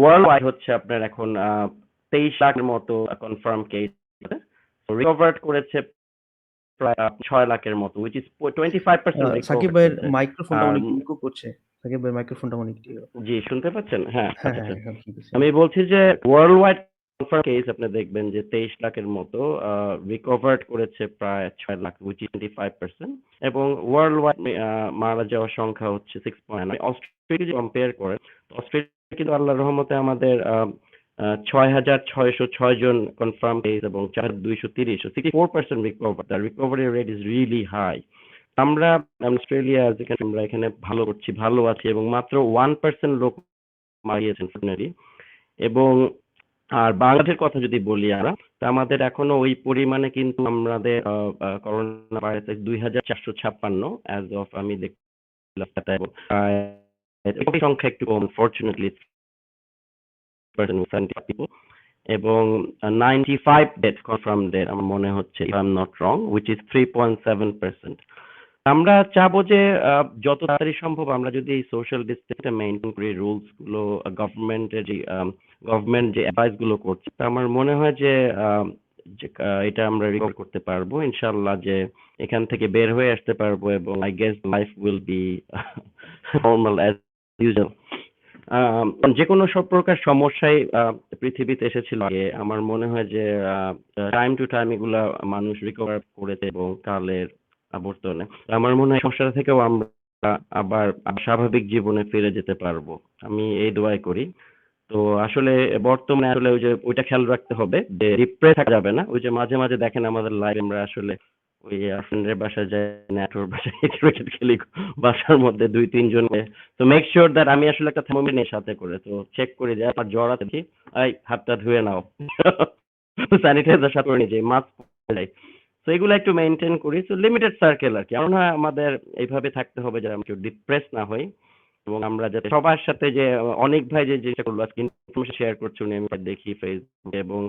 ওয়ার্ল্ড ওয়াইড হচ্ছে আপনার এখন 23 লাখের মতো কনফার্ম কেস, রিকভার করেছে প্রায় 6 লাখের মতো, which is 25% সাকিব ভাইয়ের মাইক্রোফোনটা অনেক ইকো করছে। সাকিব ভাইয়ের মাইক্রোফোনটা অনেক জি শুনতে পাচ্ছেন? হ্যাঁ হ্যাঁ আচ্ছা হ্যাঁ, ঠিক আছে। আমি বলছি যে ওয়ার্ল্ড ওয়াইড কনফার্ম কেস আপনি দেখবেন যে 23 লাখের মতো, রিকভার্ড করেছে প্রায় 6 লাখ, উইচ ইজ 25%, এবং ওয়ার্ল্ড ওয়াইড মারা যাওয়ার সংখ্যা হচ্ছে 6.9। অস্ট্রেলিয়া কম্পেয়ার করেন, অস্ট্রেলিয়া কিন্তু আল্লাহর রহমতে আমাদের 6,606 জন কনফার্ম কেস এবং 4,230, 64% recover. The recovery rate is really high. আমরা অস্ট্রেলিয়া যেখানে আমরা এখানে ভালো করছি, ভালো আছি, এবং মাত্র 1% লোক মারা গিয়েছেন ফর্চুনেটলি। এবং আর বাংলাদেশের কথা যদি বলি আমরা, তা আমাদের এখনো ওই পরিমাণে কিন্তু আমাদের করোনা ভাইরাস 2,456 অ্যাজ অফ আমি দেখলাম, এবং সংখ্যা একটু কম ফরচুনেটলি, এবং 95 ডেথ কনফার্ম ডেথ আমার মনে হচ্ছে, if I am not wrong, which is 3.7%। আমরা চাবো যে যত তাড়াতাড়ি সম্ভব আমরা যদি এই সোশ্যাল ডিস্টেন্সটা মেইনটেইন করি, রুলস গুলো গভর্নমেন্টের যে গভর্নমেন্ট যে অ্যাডভাইস গুলো করছে, তা আমার মনে হয় যে এটা আমরা রিকভার করতে পারবো ইনশাআল্লাহ, যে এখান থেকে বের হয়ে আসতে পারবো, এবং I guess life will be normal as usual. যে কোনো সব প্রকার সমস্যায় পৃথিবীতে এসেছিল আগে, আমার মনে হয় যে টাইম টু টাইম এগুলা মানুষ রিকভার করেছে এবং কালের আবর্তনে আমার মনে হয় সমস্যা থেকেও আমরা আবার স্বাভাবিক জীবনে ফিরে যেতে পারবো, আমি এই দোয়াই করি। তো আসলে বর্তমানে আসলে ওই যে ওইটা খেয়াল রাখতে হবে যে ডিপ্রেস থাকা যাবে না। ওই যে মাঝে মাঝে দেখেন আমাদের লাইফ আমরা আসলে ওই ফ্রেন্ডের বাসায় যাই, নেটওয়ার্ক বাসায় ক্রিকেট খেলি বাসার মধ্যে 2-3 জন, তো মেক শিওর দ্যাট আমি আসলে একটা থার্মোমিটার নিয়ে সাথে করে, তো চেক করি যে আপনার জ্বর আছে কি, এই হাতটা ধুয়ে নাও, স্যানিটাইজার সাথে করে নিয়ে যাই, মাস্ক পরে যাই। তো এগুলো একটু মেনটেন করি, তো লিমিটেড সার্কেল আর কি। আমার মনে হয় আমাদের এইভাবে থাকতে হবে যাতে আমরা কেউ ডিপ্রেস না হই, এবং আমরা যাতে সবার সাথে, যে অনেক ভাই যে যেটা করলো আজকে ইনফরমেশন শেয়ার করছে উনি, আমি দেখি ফেসবুকে, এবং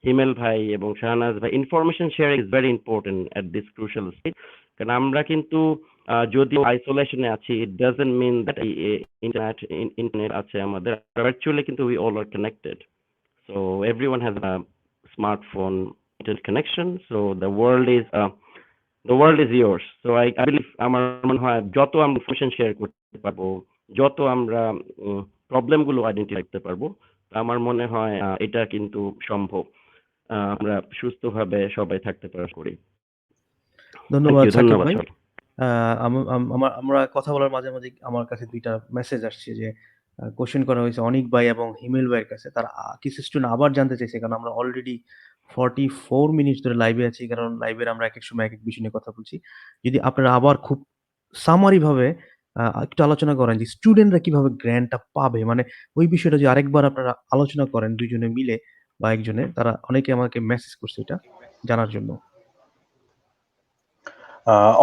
হিমেল ভাই এবং শাহনাজ ভাই, information sharing is very important at this crucial stage. কারণ আমরা কিন্তু যদিও আইসোলেশনে আছি, it doesn't mean that internet আছে আমাদের, ভার্চুয়ালি কিন্তু we all are connected. So everyone has a smartphone internet connection, so the world is yours. So I believe আমার মনে হয় যত আমরা ইনফরমেশন শেয়ার করতে পারবো, যত আমরা প্রবলেম গুলো আইডেন্টিফাই করতে পারবো, আমার মনে হয় এটা কিন্তু সম্ভব, আমরা সুস্থভাবে সবাই থাকতে পারি করি। ধন্যবাদ সাকিব ধন্যবাদ ভাই। সবাই। আমরা কথা বলার মাঝে মাঝে আমার কাছে 2টা মেসেজ আসছে, যে কোশ্চেন করা হয়েছে অনিক ভাই এবং হিমেল ভাইয়ের কাছে, তারা কিছু স্টুডেন্ট আবার জানতে চাইছে, কারণ আমরা অলরেডি 44 মিনিট ধরে লাইভে আছি, কারণ লাইভের আমরা এক এক সময় এক এক বিষয় নিয়ে কথা বলছি। যদি আপনারা আবার খুব সামারি ভাবে একটু আলোচনা করেন যে স্টুডেন্টরা কিভাবে গ্র্যান্টটা পাবে, মানে ওই বিষয়টা যদি আরেকবার আপনারা আলোচনা করেন দুইজনে মিলে বা একজনে, তারা অনেকে আমাকে মেসেজ করছে এটা জানার জন্য।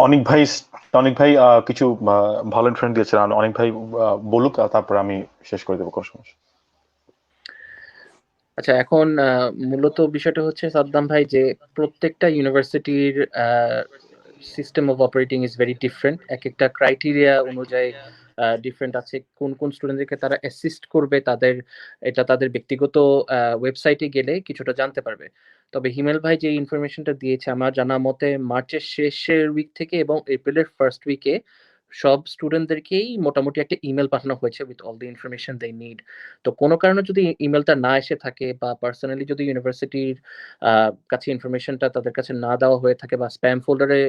অনেক ভাই কিছু ভালো ইনফরমেশন দিয়েছেন, অনেক ভাই বলুক, তারপর আমি শেষ করে দেবো, কোনো সমস্যা। আচ্ছা, এখন মূলত বিষয়টা হচ্ছে সাদ্দাম ভাই, যে প্রত্যেকটা ইউনিভার্সিটির system of operating is very different, এক একটা ক্রাইটেরিয়া অনুযায়ী ডিফারেন্ট আছে। কোন কোন স্টুডেন্টদেরকে তারা অ্যাসিস্ট করবে, তাদের ব্যক্তিগত ওয়েবসাইটে গেলে কিছুটা জানতে পারবে। তবে হিমেল ভাই যে ইনফরমেশনটা দিয়েছে, আমার জানা মতে মার্চের শেষের উইক থেকে এবং এপ্রিলের ফার্স্ট উইকে সব স্টুডেন্টদেরকেই মোটামুটি একটা ইমেল পাঠানো হয়েছে with all the information they need. তো কোনো কারণে যদি ইমেলটা না এসে থাকে, বা পার্সোনালি যদি ইউনিভার্সিটির কাছে ইনফরমেশনটা তাদের কাছে না দেওয়া হয়ে থাকে, বা স্প্যাম ফোল্ডারে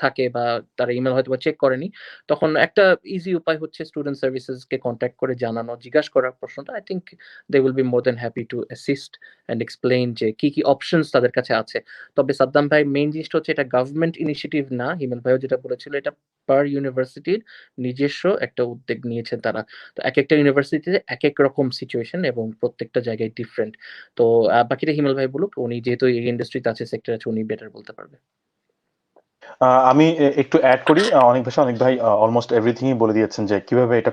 থাকে, বা তারা ইমেল হয়তো বা চেক করেনি, তখন একটা ইজি উপায় হচ্ছে স্টুডেন্ট সার্ভিসেসকে কন্ট্যাক্ট করে জানানো, জিজ্ঞাসা করার প্রশ্নটা। I think they will be more than happy to assist and explain যে কি কি অপশনস তাদের কাছে আছে। তবে সাদ্দাম ভাই, মেইন জিনিসটা হচ্ছে এটা গভর্নমেন্ট ইনিশিয়েটিভ না, হিমেল ভাইও যেটা বলেছিল, এটা পার ইউনিভার্সিটির নিজস্ব একটা উদ্যোগ নিয়েছেন তারা। তো এক একটা ইউনিভার্সিটিতে এক এক রকম সিচুয়েশন এবং প্রত্যেকটা জায়গায় ডিফারেন্ট। তো বাকিটা হিমেল ভাই বলুক, উনি যেহেতু এই ইন্ডাস্ট্রিতে আছে, সেক্টর আছে, উনি বেটার বলতে পারবে। আমি একটু অ্যাড করি, অনেক ভাই অলমোস্ট এভরিথিংই বলে দিয়েছেন যে কিভাবে এটা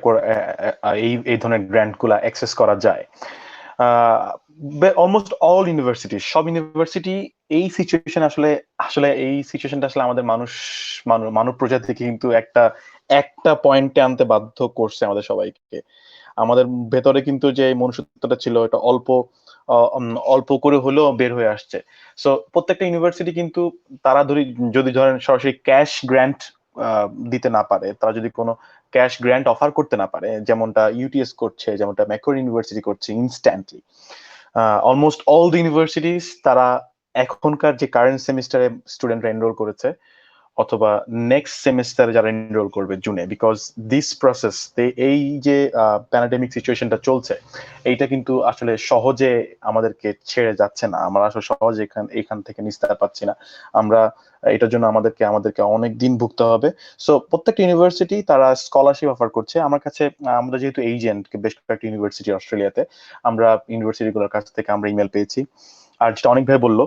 এই ধরনের গ্র্যান্ট গুলা অ্যাক্সেস করা যায়। অলমোস্ট অল ইউনিভার্সিটি, সব ইউনিভার্সিটি এই সিচুয়েশন আসলে এই সিচুয়েশনটা আসলে আমাদের মানব প্রজাতিকে কিন্তু একটা পয়েন্টে আনতে বাধ্য করছে আমাদের সবাইকে। আমাদের ভেতরে কিন্তু যে মনুষ্যত্বটা ছিল, এটা অল্প করে হলেও বের হয়ে আসছে। সো প্রত্যেকটা ইউনিভার্সিটি কিন্তু তারা যদি ধরেন সরাসরি ক্যাশ গ্র্যান্ট দিতে না পারে, তারা যদি কোনো ক্যাশ গ্র্যান্ট অফার করতে না পারে, যেমনটা ইউটিএস করছে, যেমনটা ম্যাকোয়ারি ইউনিভার্সিটি করছে instantly, almost all the universities তারা এখনকার যে কারেন্ট সেমিস্টারে স্টুডেন্টরা এনরোল করেছে অথবা নেক্সট সেমিস্টারে যারা এনরোল করবে জুনে, বিকজ দিস প্রসেস, এই যে প্যান্ডেমিক সিচুয়েশনটা চলছে, এইটা কিন্তু আসলে সহজে আমাদেরকে ছেড়ে যাচ্ছে না। আমরা আসলে সহজে এখান থেকে নিস্তার পাচ্ছি না। আমরা এটার জন্য আমাদেরকে অনেক দিন ভুগতে হবে। সো প্রত্যেকটা ইউনিভার্সিটি তারা স্কলারশিপ অফার করছে। আমার কাছে আমরা যেহেতু এজেন্ট বেশ কয়েকটা ইউনিভার্সিটি অস্ট্রেলিয়াতে, আমরা ইউনিভার্সিটিগুলোর কাছ থেকে আমরা ইমেল পেয়েছি। আর যেটা অনেক ভাই বললো,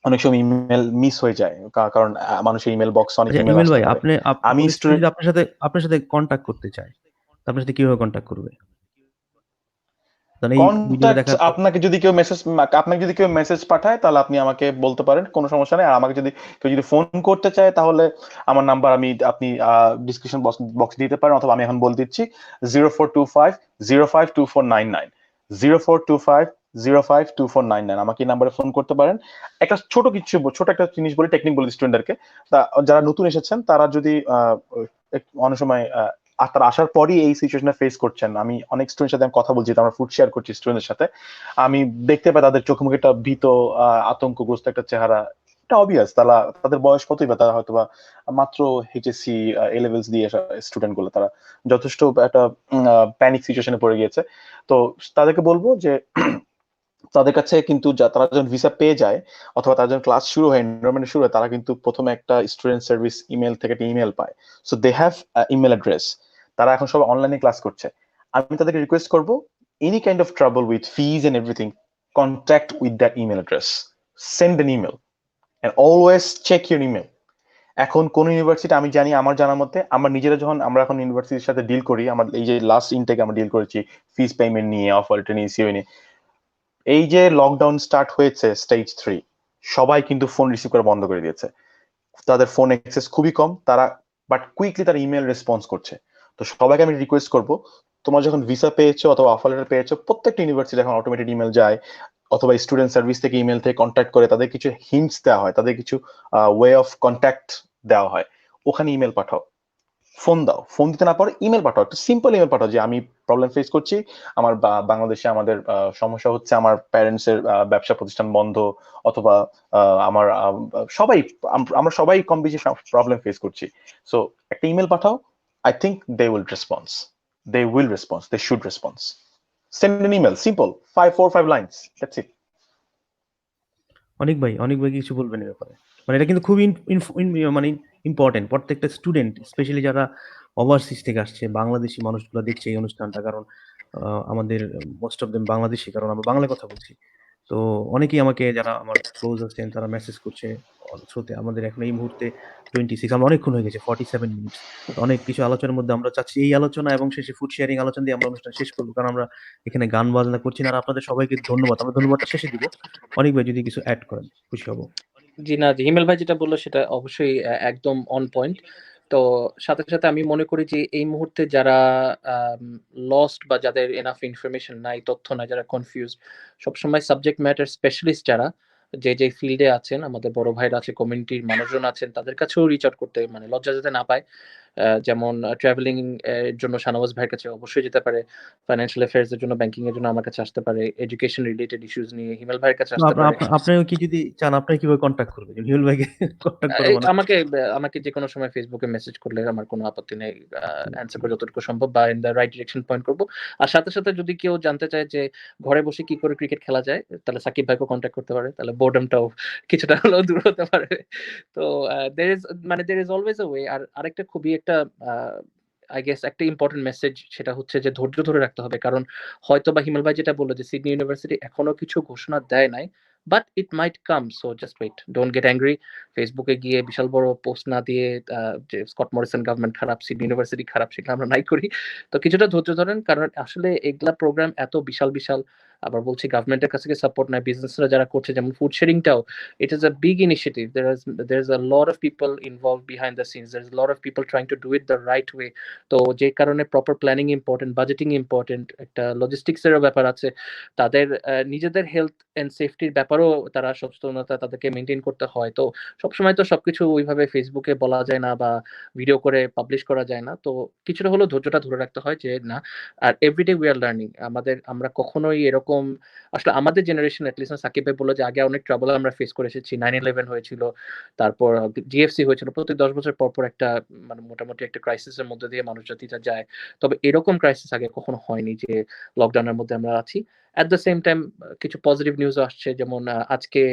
অনেক সময় ইমেল মিস হয়ে যায়, কারণ মানুষের ইমেল বক্স অনেক আচ্ছা ইমেল ইমেল আসতে ভাই, পারে। আমি কোনো স্টুডেন্ট স্টুডেন্ট যদি আপনার সাথে কন্ট্যাক্ট করতে চায়, তো আপনার সাথে কিভাবে কন্ট্যাক্ট করবে? কারণ এই ভিডিওটা কন্ট্যাক্ট, দেখার পর আপনাকে যদি কেউ মেসেজ পাঠায় তাহলে আপনি আমাকে বলতে পারেন, কোনো সমস্যা নেই। আর আমাকে যদি কেউ ফোন করতে চায় তাহলে আমার নাম্বার আপনি ডিসক্রিপশন বক্স দিতে পারেন, অথবা আমি এখন বলে দিচ্ছি 0425052499 0425052499 আমাকে এই নাম্বারে ফোন করতে পারেন। একটা ছোট একটা জিনিস বলি, টেকনিক বলি স্টুডেন্টদেরকে। যারা নতুন এসেছেন তারা যদি অনেক সময় তারা আসার পরই এই সিচুয়েশনে ফেস করছেন, আমি অনেক স্টুডেন্টের সাথে আমি কথা বলছি, আমরা ফুড শেয়ার করছি স্টুডেন্টের সাথে, আমি দেখতে পাই তাদের চোখে মুখে একটা ভীত আতঙ্কগ্রস্ত একটা চেহারা। এটা অবভিয়াস, তাদের বয়স কতই বা, তারা হয়তো বা মাত্র এইচএসসি এ লেভেলস দিয়ে স্টুডেন্ট গুলো, তারা যথেষ্ট একটা প্যানিক সিচুয়েশনে পড়ে গিয়েছে। তো তাদেরকে বলবো যে তাদের কাছে কিন্তু তারা যখন ভিসা পেয়ে যায় অথবা তারা যখন ক্লাস শুরু হয়, এনরোলমেন্ট শুরু হয়, তারা কিন্তু প্রথমে একটা স্টুডেন্ট সার্ভিস ইমেল থেকে একটা ইমেল পায়। So they have email address. তারা এখন সবাই অনলাইনে ক্লাস করছে। আমি তাদেরকে রিকোয়েস্ট করবো, any kind of trouble with fees and everything, contact with that email address, send an email and always check your email. এখন কোন ইউনিভার্সিটি আমি জানি, আমার জানার মধ্যে আমরা নিজেরা যখন আমরা এখন ইউনিভার্সিটির সাথে ডিল করি, আমার এই যে লাস্ট ইনটেক আমরা ডিল করেছি ফিজ পেমেন্ট নিয়ে, অফার লেটার নিয়ে, সিও নিয়ে, এই যে লকডাউন স্টার্ট হয়েছে স্টেজ 3, সবাই কিন্তু ফোন রিসিভ করা বন্ধ করে দিয়েছে। তাদের ফোন অ্যাক্সেস খুবই কম, তারা বাট কুইকলি তারা ইমেল রেসপন্স করছে। তো সবাইকে আমি রিকোয়েস্ট করব, তোমরা যখন ভিসা পেয়েছো অথবা অফার লেটার পেয়েছো, প্রত্যেকটা ইউনিভার্সিটি এখন অটোমেটেড ইমেল যায়, অথবা স্টুডেন্ট সার্ভিস থেকে ইমেল থেকে কন্ট্যাক্ট করে তাদের কিছু হিন্টস দেওয়া হয়, তাদের কিছু ওয়ে অফ কন্ট্যাক্ট দেওয়া হয়, ওখানে ইমেল পাঠাও। ফোন দাও, ফোন দিতে না পারো ইমেল পাঠাও, একটা সিম্পল ইমেল পাঠাও যে আমি প্রবলেম ফেস করছি, আমার বাংলাদেশে আমাদের সমস্যা হচ্ছে, আমার প্যারেন্টস এর ব্যবসা প্রতিষ্ঠান বন্ধ, অথবা আমার আমরা সবাই কম বেশি প্রবলেম ফেস করছি। সো একটা ইমেল পাঠাও, I think they will response, they should response. Send an email, simple, 4-5 lines, that's it. অনেক ভাই কিছু বলবেন এই ব্যাপারে? মানে এটা কিন্তু খুবই মানে ইম্পর্টেন্ট প্রত্যেকটা স্টুডেন্ট, স্পেশালি যারা ওভারসিজ থেকে আসছে, বাংলাদেশি মানুষগুলো দেখছে এই অনুষ্ঠানটা, কারণ আমাদের মোস্ট অফ দেম বাংলাদেশি, কারণ আমরা বাংলা কথা বলছি। তো অনেকেই আমাকে, যারা আমার ক্লোজ আছেন, তারা মেসেজ করছে থ্রুতে। আমাদের এখন এই মুহূর্তে 26, আমরা অনেকক্ষণ হয়ে গেছে, 47 মিনিটস। তো অনেক কিছু আলোচনার মধ্যে আমরা চাচ্ছি এই আলোচনা এবং শেষে ফুড শেয়ারিং আলোচনা দিয়ে আমরা অনুষ্ঠান শেষ করবো, কারণ আমরা এখানে গান বাজনা করছি না। আর আপনাদের সবাইকে ধন্যবাদ, আমরা ধন্যবাদটা শেষে দিব। অনেক ভাই যদি কিছু অ্যাড করেন খুশি হব। জি না, জি হিমেল ভাই যেটা বললো সেটা অবশ্যই একদম অন পয়েন্ট। তো সাথে সাথে আমি মনে করি যে এই মুহূর্তে যারা লস্ট বা যাদের এনাফ ইনফরমেশন নাই, তথ্য নাই, যারা কনফিউজ, সবসময় সাবজেক্ট ম্যাটার স্পেশালিস্ট যারা যে ফিল্ডে আছেন, আমাদের বড় ভাইরা আছে, কমিউনিটির মানুষজন আছেন, তাদের কাছেও রিচ আউট করতে, মানে লজ্জা যাতে না পায়। যেমন ট্রাভেলিং এর জন্য শানওয়াজ ভাইয়ের কাছে অবশ্যই যেতে পারে, ফাইন্যান্সিয়াল অ্যাফেয়ার্স এর জন্য, ব্যাংকিং এর জন্য আমার কাছে আসতে পারে, এডুকেশন রিলেটেড ইস্যুস নিয়ে হিমেল ভাইয়ের কাছে আসতে পারে। আপনিও কি যদি চান, আপনাকে কিভাবে কন্ট্যাক্ট করবে? হিমেল ভাইকে কন্ট্যাক্ট করে মানে আমাকে যে কোনো সময় ফেসবুকে মেসেজ করলে আমার কোনো আপত্তি নেই, অ্যান্সার করে যতটুকু সম্ভব বা in the right direction point করবো। আর সাথে সাথে যদি কেউ জানতে চায় যে ঘরে বসে কি করে ক্রিকেট খেলা যায়, তাহলে সাকিব ভাইকেও কন্ট্যাক্ট করতে পারে, তাহলে বোর্ডমটাও কিছুটা হলেও দূর হতে পারে। তো there is always a way. আর আরেকটা খুবই একটা আই গেস একটা ইম্পর্টেন্ট মেসেজ, সেটা হচ্ছে যে ধৈর্য ধরে রাখতে হবে। কারণ হয়তো বা হিমেল ভাই যেটা বললো যে সিডনি ইউনিভার্সিটি এখনো কিছু ঘোষণা দেয় নাই, but it might come, so just wait, don't get angry. ফেসবুকে গিয়ে বিশাল বড় পোস্ট না দিয়ে যে স্কট মরিসন গভর্নমেন্ট খারাপ, সিডনি ইউনিভার্সিটি খারাপ, সেটা আমরা নাই করি। তো কিছুটা ধৈর্য ধরেন, কারণ আসলে এগুলা প্রোগ্রাম এত বিশাল বিশাল, আবার বলছি গভর্নমেন্টের কাছে সাপোর্ট নাই, বিজনেসরা যারা করছে, যেমন ফুড শেয়ারিংটাও, it is a big initiative. there is a lot of people involved behind the scenes, there's a lot of people trying to do it the right way. তো যে কারণে proper planning important, budgeting important, একটা লজিস্টিক্স এরও ব্যাপার আছে, তাদের নিজেদের হেলথ এন্ড সেফটির ব্যাপারেও তারা সচেতনতা তাদেরকে মেনটেন করতে হয়। তো সবসময় তো সবকিছু ওইভাবে ফেসবুকে বলা যায় না বা ভিডিও করে পাবলিশ করা যায় না। তো কিছুটা হলেও ধৈর্যটা ধরে রাখতে হয় যে না। আর এভরিডে উই আর লার্নিং, আমরা কখনোই এরকম এরকম আসলে আমাদের জেনারেশন এটলিস্ট সাকিব ভাই বললো যে আগে অনেক ট্রাবল আমরা ফেস করে এসেছি, 9/11 হয়েছিল, তারপর জিএফসি হয়েছিল, প্রত্যেক 10 বছর পর পর একটা মানে মোটামুটি একটা ক্রাইসিসের মধ্যে দিয়ে মানুষ জাতিটা যায়। তবে এরকম ক্রাইসিস আগে কখনো হয়নি যে লকডাউনের মধ্যে আমরা আছি। অ্যাট দ্য সেম টাইম কিছু পজিটিভ নিউজ আসছে, যেমন আজকে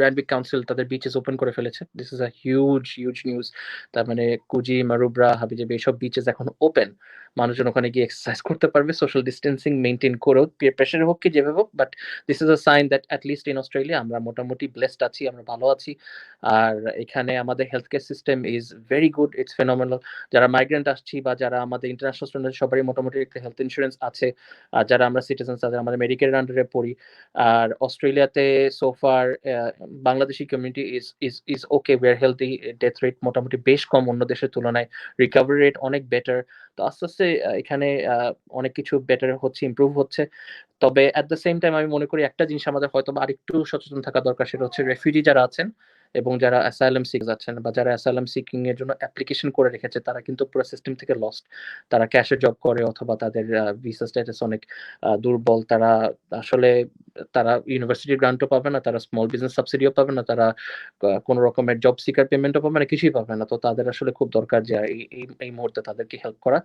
র্যান্ডবিক কাউন্সিল তাদের বিচেস ওপেন করে ফেলেছে। This is a huge news. তার মানে কুজি, মারুব্রা, হাবিজাবি এইসব বিচেস এখন ওপেন। মানুষজন ওখানে গিয়ে এক্সারসাইজ করতে পারবে সোশ্যাল ডিস্টেন্সিং মেনটেন করেও, পিয়ার প্রেশারে হোক কি যেভাবে হোক। But this is a sign that at least in Australia আমরা মোটামুটি ব্লেসড আছি, আমরা ভালো আছি। আর এখানে আমাদের health care system is very good, it's phenomenal. যারা মাইগ্রেন্ট আসছি বা যারা আমাদের ইন্টারন্যাশনাল স্টুডেন্ট সবারই মোটামুটি একটা হেলথ ইন্স্যুরেন্স আছে। আর যারা আমরা সিটিজেন্স তাদের আমাদের মেডিকেলের আন্ডারে পড়ি। আর অস্ট্রেলিয়াতে সোফার Bangladeshi community is okay, we are healthy, death rate মোটামুটি বেশ কম অন্য দেশের তুলনায়, রিকভারি রেট অনেক বেটার। তো আস্তে আস্তে এখানে অনেক কিছু বেটার হচ্ছে, ইমপ্রুভ হচ্ছে। তবে অ্যাট দ্য সেম টাইম আমি মনে করি একটা জিনিস আমাদের হয়তো বা আরেকটু সচেতন থাকা দরকার, সেটা হচ্ছে রেফিউজি যারা আছেন এবং যারা অ্যাসাইলাম সিকার্স আছেন বা যারা অ্যাসাইলাম সিকিং এর জন্য অ্যাপ্লিকেশন করে রেখেছে, তারা কিন্তু পুরো সিস্টেম থেকে লস্ট। তারা ক্যাশে জব করে অথবা তাদের ভিসা স্ট্যাটাস অনেক দুর্বল। তারা আসলে তারা ইউনিভার্সিটি গ্রান্টও পাবে না, তারা স্মল বিজনেস সাবসিডিও পাবে না, তারা কোনো রকমের জব সিকার পেমেন্টও পাবে না, কিছুই পাবে না। তো তাদের আসলে খুব দরকার যে এই মুহূর্তে তাদেরকে হেল্প করা।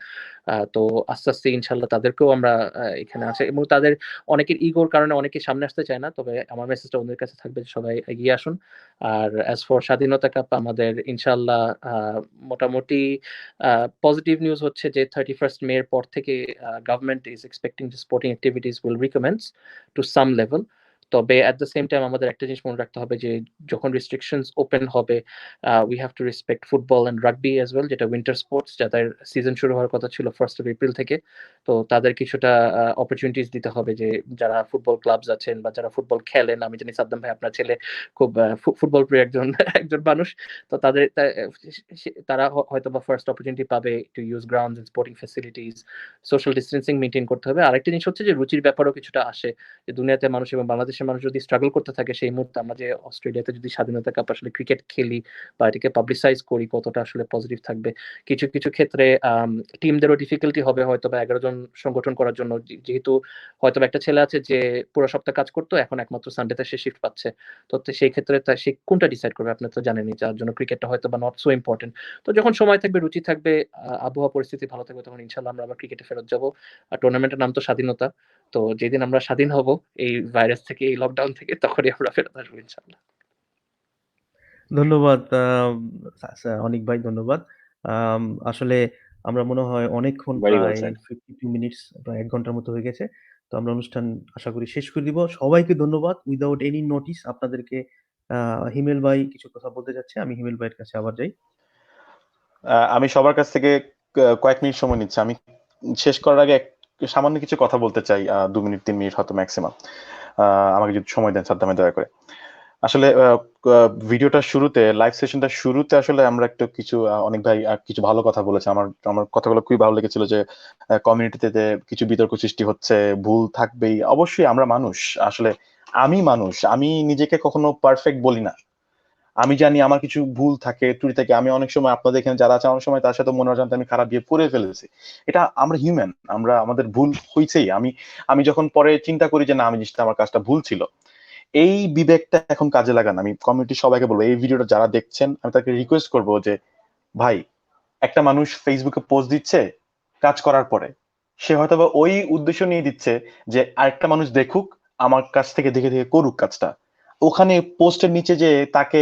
তো আস্তে আস্তে ইনশাল্লাহ তাদেরকেও আমরা এখানে আছে, এবং তাদের অনেকের ইগোর কারণে অনেকে সামনে আসতে চায় না। তবে আমার মেসেজটা ওদের কাছে থাকবে যে সবাই এগিয়ে আসুন। আর অ্যাজ ফর স্বাধীনতা কাপ আমাদের ইনশাল্লাহ মোটামুটি পজিটিভ নিউজ হচ্ছে যে 31st মের পর থেকে গভর্নমেন্ট ইজ এক্সপেক্টিং যে sporting activities will recommence to some level. তবে অ্যাট দ্য সেম টাইম আমাদের একটা জিনিস মনে রাখতে হবে যে যখন রেস্ট্রিকশনস ওপেন হবে, we have to respect football and rugby as well, যেটা উইন্টার স্পোর্টস, যাদের সিজন শুরু হওয়ার কথা ছিল 1st of April থেকে। তো তাদের কিছুটা অপরচুনিটিস দিতে হবে, যে যারা ফুটবল ক্লাবস আছেন বা যারা ফুটবল খেলেন, আমি জানি সাদ্দাম ভাই আপনার ছেলে খুব ফুটবল প্রিয় একজন একজন মানুষ। তো তারা হয়তো বা ফার্স্ট অপরচুনিটি পাবে to use grounds and sporting facilities. Social distancing maintain করতে হবে। আরেকটা জিনিস হচ্ছে যে রুচির ব্যাপারেও কিছুটা আসে, যে দুনিয়াতে মানুষ এবং বাংলাদেশের মানুষ যদি স্ট্রাগল করতে থাকে, সেই মুহূর্তে আমরা যে অস্ট্রেলিয়াতে যদি স্বাধীনতা কাপ আসলে ক্রিকেট খেলি বা এটাকে পাবলিসাইজ করি, কতটা আসলে পজিটিভ থাকবে। কিছু কিছু ক্ষেত্রে টিমদেরও ডিফিকাল্টি হবে হয়তো বা 11 জন সংগঠন করার জন্য, যেহেতু হয়তো একটা ছেলে আছে যে পুরো সপ্তাহ কাজ করতো, এখন একমাত্র সানডেতে সে শিফট পাচ্ছে। তো সেই ক্ষেত্রে সে কোনটা ডিসাইড করবে, আপনি তো জানেনই, যার জন্য ক্রিকেটটা হয়তো বা নট সো ইম্পর্টেন্ট। তো যখন সময় থাকবে, রুচি থাকবে, আবহাওয়া পরিস্থিতি ভালো থাকবে, তখন ইনশাল্লাহ আমরা আবার ক্রিকেটে ফেরত যাবো। আর টুর্নামেন্টের নাম তো স্বাধীনতা। তো যেদিন আমরা স্বাধীন হব এই ভাইরাস থেকে, এই লকডাউন থেকে, তখনই আমরা ফেরত আসবো ইনশাল্লাহ। ধন্যবাদ অনিক ভাই, ধন্যবাদ। আসলে আমরা মনে হয় অনেকক্ষণ, Very well প্রায় said. 52 মিনিটস, প্রায় 1 ঘন্টার মতো হয়ে গেছে। তো আমরা অনুষ্ঠান আশা করি শেষ করে দিব। সবাইকে ধন্যবাদ। উইদাউট এনি নোটিস আপনাদেরকে হিমেল ভাই কিছু কথা বলতে যাচ্ছে, আমি হিমেল ভাইয়ের কাছে আবার যাই। আমি সবার কাছ থেকে কয়েক মিনিট সময় নিচ্ছি। আমি শেষ করার আগে সামান্য কিছু কথা বলতে চাই, 2 মিনিট 3 মিনিট হয়তো ম্যাক্সিমাম। আমাকে যদি সময় দেন সাদ্দামে, দয়া করে। আসলে ভিডিওটা শুরুতে, লাইভ সেশনটা শুরুতে আসলে আমরা একটু কিছু অনেক ভাই কিছু ভালো কথা বলেছে। আমার কথাগুলো খুবই ভালো লেগেছিল, যে কমিউনিটিতে যে কিছু বিতর্ক সৃষ্টি হচ্ছে, ভুল থাকবেই। অবশ্যই আমরা মানুষ, আসলে আমি মানুষ, আমি নিজেকে কখনো পারফেক্ট বলি না। আমি জানি আমার কিছু ভুল থাকে, ত্রুটি থাকে। আমি অনেক সময় আপনাদের এখানে যারা আছে, অনেক সময় তার সাথে মনে হয় আমি খারাপ দিয়ে পড়ে ফেলেছি। এটা আমরা হিউম্যান, আমাদের ভুল হয়েছেই। আমি যখন পরে চিন্তা করি যে না, আমি জিনিসটা, আমার কাজটা ভুল ছিল, এই বিবেকটা এখন কাজে লাগান। আমি কমিউনিটি সবাইকে বলবো, এই ভিডিওটা যারা দেখছেন, আমি তাকে রিকোয়েস্ট করবো যে ভাই, একটা মানুষ ফেসবুকে পোস্ট দিচ্ছে কাজ করার পরে, সে হয়তো বা ওই উদ্দেশ্য নিয়ে দিচ্ছে যে আরেকটা মানুষ দেখুক, আমার কাছ থেকে দেখে দেখে করুক কাজটা। ওখানে পোস্টের নিচে যে তাকে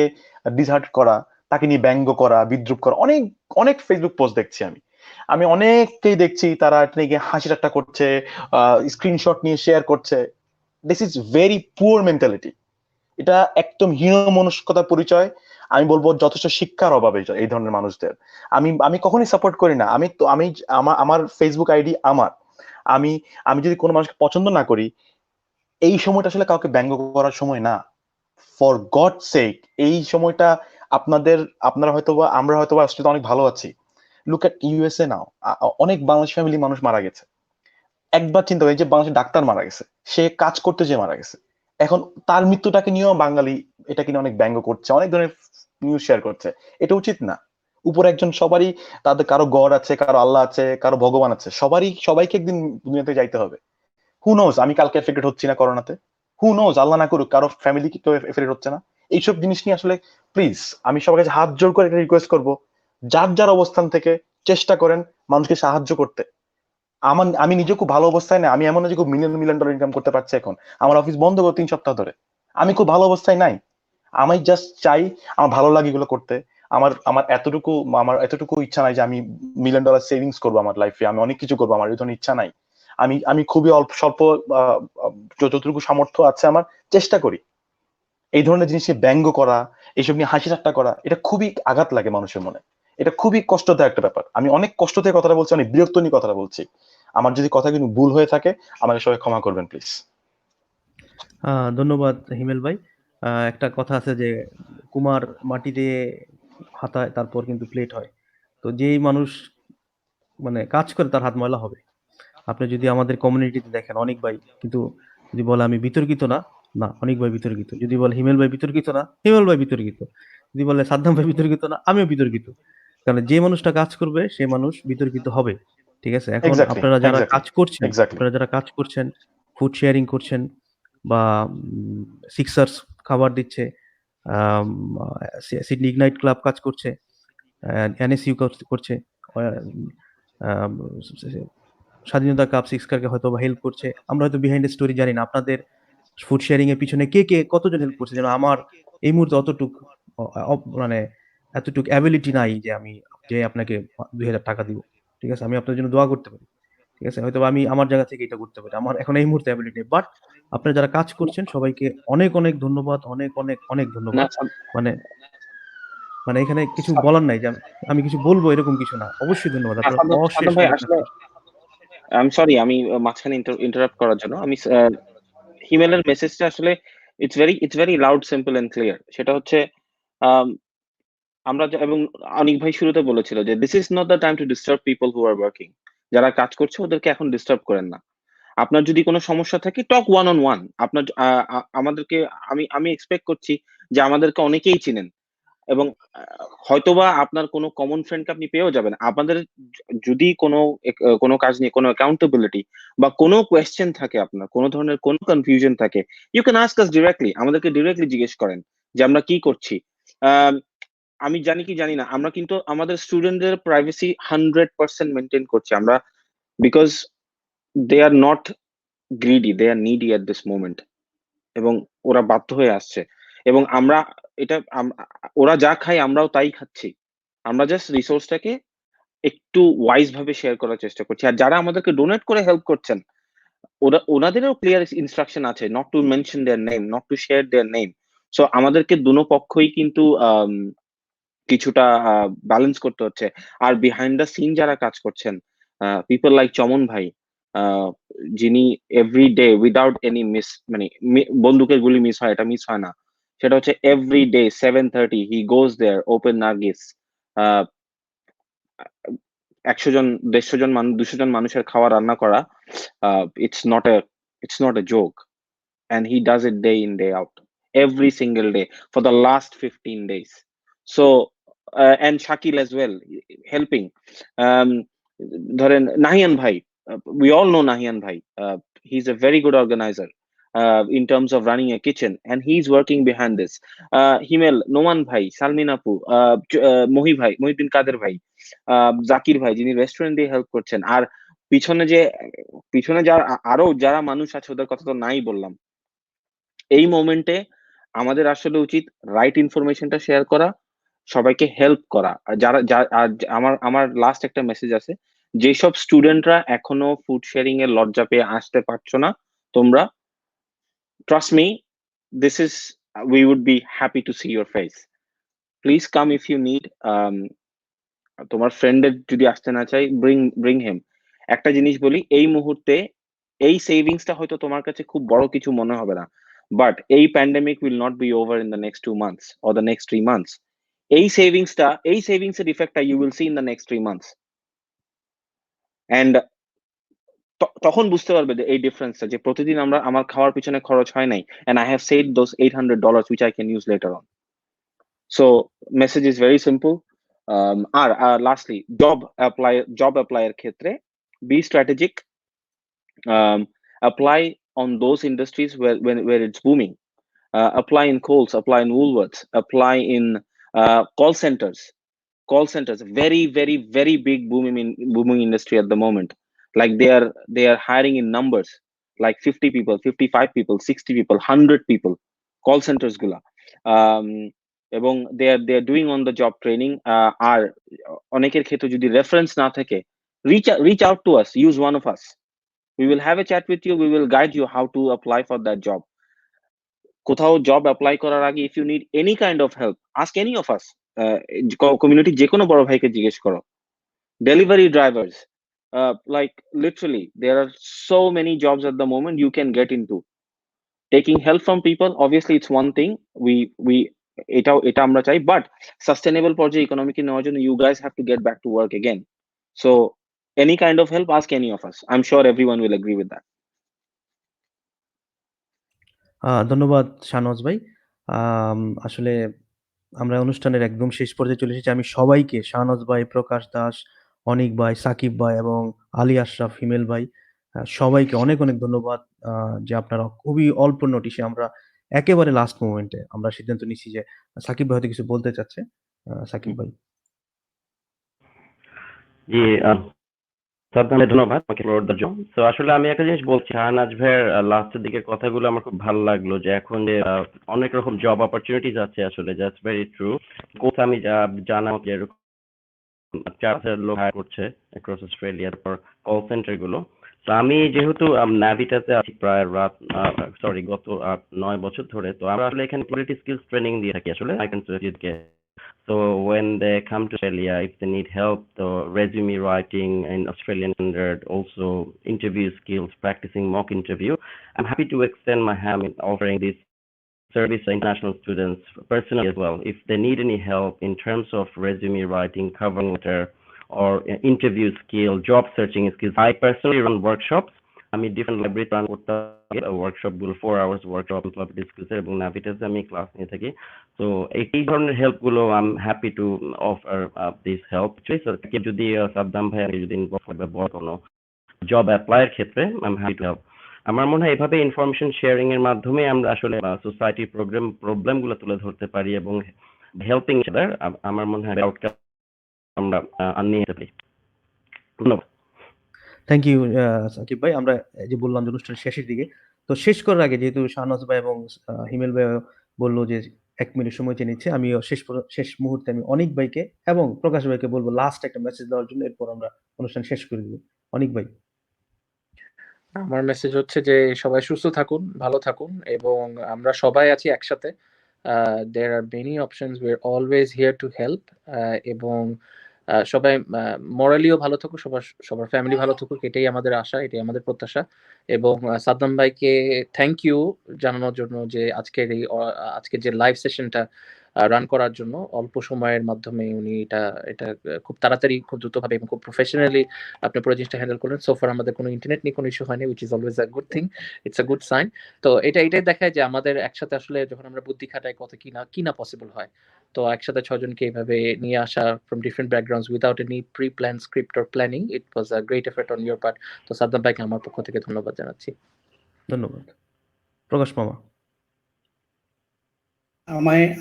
ডিসহার্ট করা, তাকে নিয়ে ব্যঙ্গ করা, বিদ্রুপ করা, অনেক অনেক ফেসবুক পোস্ট দেখছি আমি অনেককেই দেখছি, তারা এটা নিয়ে হাসি ঠাট্টা করছে, স্ক্রিনশট নিয়ে শেয়ার করছে। This is very poor mentality. এটা একদম হীন মনস্কতার পরিচয়। আমি বলবো যথেষ্ট শিক্ষার অভাবে এই ধরনের মানুষদের আমি কখনোই সাপোর্ট করি না। আমি আমার ফেসবুক আইডি আমার, আমি যদি কোনো মানুষকে পছন্দ না করি, এই সময়টা আসলে কাউকে ব্যঙ্গ করার সময় না। ফর গড সেক, এই সময়টা আপনারা হয়তোবা, আমরা হয়তোবা আসলে অনেক ভালো আছি। লুক এট ইউএসএ নাও, অনেক বাংলাদেশ ফ্যামিলি মানুষ মারা গেছে। একবার চিন্তা করি যে বাংলাদেশের ডাক্তার মারা গেছে, সে কাজ করতে যে মারা গেছে। এখন তার মৃত্যুটাকে নিয়েও বাঙালি এটা কিনে অনেক ব্যঙ্গ করছে, অনেক ধরনের নিউজ শেয়ার করছে। এটা উচিত না। উপরে একজন, সবারই কারো গড আছে, কারো আল্লাহ আছে, কারো ভগবান আছে, সবাইকে একদিন দুনিয়াতে যাইতে হবে। হু নোজ আমি কালকে এফেক্টেড হচ্ছি না করোনাতে, হু নোজ আল্লাহ না করুক কারো ফ্যামিলি কি কেউ এফেক্টেড হচ্ছে না। এইসব জিনিস নিয়ে আসলে প্লিজ আমি সবার কাছে হাত জোর করে একটা রিকোয়েস্ট করবো, যার যার অবস্থান থেকে চেষ্টা করেন মানুষকে সাহায্য করতে। আমি নিজে খুব ভালো অবস্থায় না, আমি এমন না যে খুব মিলিয়ন মিলিয়ন ডলার ইনকাম করতে পারছি এখন, আমার অফিস বন্ধ করে 3 সপ্তাহ ধরে, আমি খুব ভালো অবস্থায় নাই। আমি জাস্ট চাই আমার ভালো লাগে এগুলো করতে। আমার আমার এতটুকু ইচ্ছা নাই যে আমি মিলিয়ন ডলার সেভিংস করবো আমার লাইফে, আমি অনেক কিছু করবো, আমার এই ধরনের ইচ্ছা নাই। আমি খুবই অল্প স্বল্প যতটুকু সামর্থ্য আছে আমার চেষ্টা করি। এই ধরনের জিনিসকে ব্যঙ্গ করা, এইসব নিয়ে হাসি ঠাট্টা করা, এটা খুবই আঘাত লাগে মানুষের মনে, এটা খুবই কষ্টদায়ক একটা ব্যাপার। আমি অনেক কষ্ট থেকে কথাটা বলছি, অনেক বিরক্ত নিয়ে কথাটা বলছি। আমার যদি কথা কিন্তু ভুল হয়ে থাকে আমাকে সবাই ক্ষমা করবেন প্লিজ। ধন্যবাদ হিমেল ভাই। একটা কথা আছে যে কুমার মাটি দিয়ে হাতায় তারপর কিন্তু প্লেট হয়। তো যেই মানুষ মানে কাজ করে তার হাত ময়লা হবে। আপনি যদি আমাদের কমিউনিটিতে দেখেন অনেক ভাই কিন্তু যদি বলে আমি বিতর্কিত না, না অনেক ভাই বিতর্কিত। যদি বলে হিমেল ভাই বিতর্কিত না, হিমেল ভাই বিতর্কিত। যদি বলে সাদ্দাম ভাই বিতর্কিত না, আমিও বিতর্কিত। কারণ যে মানুষটা কাজ করবে সে মানুষ বিতর্কিত হবে। ঠিক আছে? এখন এক্স্যাক্টলি আপনারা যারা এক্স্যাক্টলি কাজ করছেন, এক্স্যাক্টলি আপনারা যারা কাজ করছেন, ফুড শেয়ারিং করছেন বা সিক্সার্স খাবার দিচ্ছে, আম, সিডনি ইগনাইট ক্লাব কাজ করছে, এনএসইউ করছে, আম, স্বাধীনতা কাপ সিক্সকারকে হয়তো বা হেল্প করছে। আমরা হয়তো বিহাইন্ড দ্য স্টোরি জানি না। আপনাদের ফুড শেয়ারিং এর পিছনে কে কে কতজন হেল্প করছে, যেন আমার এই মুহূর্তে অতটুক মানে এতটুক অ্যাবিলিটি নাই যে আমি যে আপনাকে 2000 টাকা দিব। ঠিক আছে? আমি আপনার জন্য দোয়া করতে পারি। ঠিক আছে? হয়তো আমি আমার জায়গা থেকে এটা করতে পারি। আমার এখন এই মুহূর্তে অ্যাবিলিটি নেই। বাট আপনারা যারা কাজ করছেন সবাইকে অনেক অনেক ধন্যবাদ, অনেক অনেক অনেক না ধন্যবাদ। মানে মানে এখানে কিছু বলার নাই যে আমি কিছু বলবো এরকম কিছু না। অবশ্যই ধন্যবাদ। আপনারা অশেষ সাদ্দাম ভাই অনেক কাজ আসলে করছেন। আমি সরি, আমি মাঝখানে ইন্টারাপ্ট করার জন্য। আমি হিমেলের মেসেজটা আসলে it's very loud, simple and clear. সেটা হচ্ছে আম, এবং অনিক ভাই শুরুতে বলেছিল যে this is not the time to disturb people who are working. যারা কাজ করছে ওদেরকে এখন ডিস্টার্ব করেন না। আপনার যদি কোনো সমস্যা থাকে টক ওয়ান অন ওয়ান। আপনার আমাদেরকে আমি এক্সপেক্ট করছি যে আমাদেরকে অনেকেই চিনেন, এবং হয়তোবা আপনার কোনো কমন ফ্রেন্ডকে আপনি পেয়েও যাবেন। আপনাদের যদি কোনো কাজ নিয়ে কোনো অ্যাকাউন্টেবিলিটি বা কোনো কোয়েশ্চেন থাকে, আপনার কোনো ধরনের কোনো কনফিউশন থাকে, you can ask us directly. আমাদেরকে ডিরেক্টলি জিজ্ঞেস করেন যে আমরা কি করছি। আহ, আমি জানি কি জানি না, আমরা কিন্তু আমাদের স্টুডেন্টদের প্রাইভেসি 100% মেনটেন করছি আমরা, because they are not greedy, they are needy at this moment, এবং ওরা বাধ্য হয়ে আসছে। এবং আমরা এটা ওরা যা খায় আমরাও তাই খাচ্ছি। আমরা জাস্ট রিসোর্সটাকে একটু ওয়াইজ ভাবে শেয়ার করার চেষ্টা করছি। আর যারা আমাদেরকে ডোনেট করে হেল্প করছেন, ওনাদেরও ক্লিয়ার ইনস্ট্রাকশন আছে not to mention there name, not to share there name. So আমাদেরকে দুনো পক্ষই কিন্তু কিছুটা ব্যালেন্স করতে হচ্ছে। আর বিহাইন্ড দ্য সিন যারা কাজ করছেন, পিপল লাইক চমন ভাই, আহ, যিনি every day without any miss, মানে বন্দুকের গুলি মিস হয়, এটা মিস হয় না। সেটা হচ্ছে এভরি ডে 7:30 হি গোজ দেয়ার, ওপেন নার্গিস। 100 জন 150 জন মানুষ 200 জন মানুষের খাওয়া রান্না করা, it's not a joke. And he does it day in, day out, every single day for the last 15 days. So and Shakil as well, helping. um ধরেন নাহিয়ান ভাই, we all know Nahian bhai. He's a very good organizer in terms of running a kitchen, and he's working behind this. Himel, Noman bhai, Salmin apu, Mohiuddin Kader bhai, Zakir ভাই যিনি রেস্টুরেন্ট দিয়ে হেল্প করছেন। আর পিছনে যারা আরো যারা মানুষ আছে ওদের কথা তো নাই বললাম। এই মোমেন্টে আমাদের আসলে উচিত রাইট ইনফরমেশনটা শেয়ার করা, সবাইকে হেল্প করা। আর আমার লাস্ট একটা মেসেজ আছে, যেসব স্টুডেন্টরা এখনো ফুড শেয়ারিং এর লজ্জা পেয়ে আসতে পারছো না, তোমরা trust me, this is we would be happy to see your face. Please come if you need. তোমার ফ্রেন্ডের যদি আসতে না চাই, ব্রিং হিম। একটা জিনিস বলি, এই মুহূর্তে এই সেভিংসটা হয়তো তোমার কাছে খুব বড় কিছু মনে হবে না, বাট এই pandemic will not be over in the next 2 months or the next 3 months। এই সেভিংস এর ইফেক্টটা you will see in the next 3 months। And তখন বুঝতে পারবে যে এই ডিফারেন্সটা, যে প্রতিদিন আমার খাওয়ার পিছনে খরচ হয় নাই, and I have save those $800 which I can use later on. So message is very simple. আর lastly, job apply এর ক্ষেত্রে be strategic. apply on those industries where it's booming. Apply in Coles, apply in Woolworths, apply in call centers. Call centers, very big booming industry at the moment. Like they are hiring in numbers, like 50 people, 55 people, 60 people, 100 people. Call centers gula. এবং they are doing on the job training. আর অনেকের ক্ষেত্রে যদি রেফারেন্স না থাকে, reach out to us, use one of us. We will have a chat with you, we will guide you how to apply for that job. কোথাও জব অ্যাপ্লাই করার আগে if you need any kind of help, ask any of us. Community যে কোনো বড় ভাইকে জিজ্ঞেস করো। Delivery drivers, like literally there are so many jobs at the moment you can get into. Taking help from people, obviously it's one thing, we এটা আমরা চাই, but sustainable পর্যায়ে ইকোনমিকে নেওয়ার জন্য you guys have to get back to work again. So any kind of help, ask any of us. I'm sure everyone will agree with that. ধন্যবাদ শাহনওয়াজ ভাই। আসলে আমরা অনুষ্ঠানের একদম শেষ পর্যায়ে চলে এসেছি। আমি সবাইকে, শাহনওয়াজ ভাই, প্রকাশ দাস, অনিক ভাই, সাকিব ভাই এবং আলী আশরাফ, হিমেল ভাই, সবাইকে অনেক ধন্যবাদ। যে আপনারা খুবই অল্প নোটিশে, আমরা একেবারে লাস্ট মোমেন্টে আমরা সিদ্ধান্ত নিচ্ছি যে সাকিব ভাই হয়তো কিছু বলতে চাচ্ছে। সাকিব ভাই। জি, সাদ্দাম ভাই ধন্যবাদ আমাকে ফ্লোর দেওয়ার জন্য। তো আসলে আমি একটা জিনিস বলছি, শাহনাজ ভাইয়ের লাস্টের দিকের কথাগুলো আমার খুব ভালো লাগলো, যে এখন যে অনেক রকম জব অপরচুনিটিস আছে, আসলে দ্যাটস ভেরি ট্রু। কোথাও আমি জানা মতে এরকম 4,000 লোক হায়ার করছে অ্যাক্রস অস্ট্রেলিয়া, তারপর কল সেন্টার গুলো। তো আমি যেহেতু নাভিটাতে আছি প্রায় গত 9 বছর ধরে, তো আমরা আসলে এখানে কোয়ালিটি স্কিলস ট্রেনিং দিয়ে থাকি আসলে আইকনসকে। So when they come to Australia, if they need help, the resume writing in Australian standard, also interview skills, practicing mock interview, I'm happy to extend my hand in offering this service to international students personally as well. If they need any help in terms of resume writing, cover letter, or interview skill, job searching skills, I personally run workshops. আমি ডিফারেন্ট লাইব্রেরি রান করতে ওয়ার্কশপ গুলো 4 hours ওয়ার্কশপ ডিসকাস এবং নাভিটাসে আমি ক্লাস নিয়ে থাকি। তো এই ধরনের হেল্প গুলো I am happy to offer this help. যদি সাদ্দাম ভাই যদি ইনভলভ হবে বড় কোনো জব অ্যাপ্লাইয়ের ক্ষেত্রে I am happy to help. আমার মনে হয় এভাবে ইনফরমেশন শেয়ারিং এর মাধ্যমে আমরা আসলে সোসাইটির প্রবলেম গুলো তুলে ধরতে পারি এবং হেল্পিং ইচাদার, আমার মনে হয় আউটকাম আমরা আনিয়ে যেতে পারি। ধন্যবাদ। থ্যাংক ইউ সাকিব ভাই। আমরা যে বললাম যে অনুষ্ঠানের শেষের দিকে, তো শেষ করার আগে যেহেতু শাহনওয়াজ ভাই এবং হিমেল ভাই বললো যে 1 মিনিট সময় চেয়ে নিচ্ছে, আমিও শেষ মুহূর্তে আমি অনিক ভাইকে এবং প্রকাশ ভাইকে বলবো লাস্ট একটা মেসেজ দেওয়ার জন্য, এরপর আমরা অনুষ্ঠান শেষ করে দিব। অনিক ভাই। আমার মেসেজ হচ্ছে যে সবাই সুস্থ থাকুন, ভালো থাকুন, এবং আমরা সবাই আছি একসাথে। there are many options, we're always here to help, এবং সবাই মরালিও ভালো থাকুক, সবার ফ্যামিলি ভালো থাকুক, এটাই আমাদের আশা, এটাই আমাদের প্রত্যাশা। এবং সাদ্দাম ভাইকে থ্যাংক ইউ জানানোর জন্য যে আজকের যে লাইভ সেশনটা রান করার জন্য অল্প সময়ের মাধ্যমে উনি এটা খুব তাড়াতাড়ি, খুব দ্রুতভাবে এবং খুব প্রফেশনালি আপনি পুরো জিনিসটা হ্যান্ডেল করলেন। সোফার আমাদের কোনো ইন্টারনেট নিয়ে কোনো ইস্যু হয়নি, which is always a good thing, it's a good sign. তো এটাই দেখায় যে আমাদের একসাথে আসলে যখন আমরা বুদ্ধি খাটাই কত কি না পসিবল হয়। তো একসাথে 6 জনকে এইভাবে নিয়ে আসা from different backgrounds without any pre plan script or planning, it was a great effort on your part. তো সাদ্দাম ভাইকে আমার পক্ষ থেকে ধন্যবাদ জানাচ্ছি। ধন্যবাদ। প্রকাশ মামা।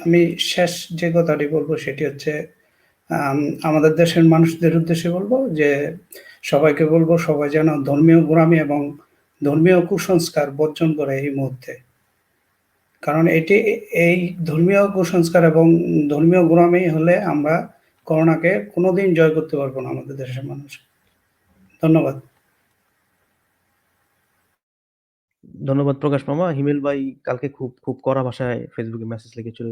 আমি শেষ যে কথাটি বলবো সেটি হচ্ছে আমাদের দেশের মানুষদের উদ্দেশ্যে বলবো যে সবাইকে বলবো সবাই যেন ধর্মীয় গোঁড়ামি এবং ধর্মীয় কুসংস্কার বর্জন করে এই মুহূর্তে। কারণ এই ধর্মীয় কুসংস্কার এবং ধর্মীয় গোঁড়ামি হলে আমরা করোনাকে কোনোদিন জয় করতে পারবো না আমাদের দেশের মানুষ। ধন্যবাদ। ধন্যবাদ প্রকাশ মামা। হিমেল ভাই কালকে খুব কড়া ভাষায় ফেসবুকে মেসেজ লিখেছিল।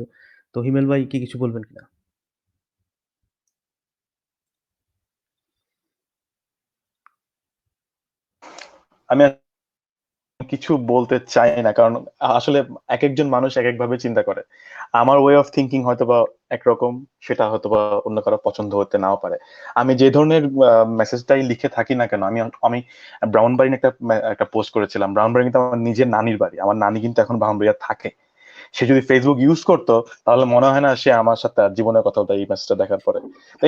তো হিমেল ভাই কি কিছু বলবেন কিনা? আমি কিছু বলতে চাই না, কারণ আসলে এক একজন মানুষ এক একভাবে চিন্তা করে। আমার ওয়ে অফ থিঙ্কিং হয়তোবা একরকম, সেটা হয়তোবা অন্য কারো পছন্দ হতে নাও পারে। আমি যে ধরনের মেসেজটাই লিখে থাকি না কেন, আমি ব্রাউনবাড়ি একটা পোস্ট করেছিলাম। ব্রাউনবাড়ি কিন্তু আমার নিজের নানির বাড়ি, আমার নানি কিন্তু এখন ব্রাউনবাড়িয়া থাকে। সে যদি ফেসবুক ইউজ করতো তাহলে মনে হয় না সে আমার সাথে জীবনের কথা বলতো এই মেসেজটা দেখার পরে।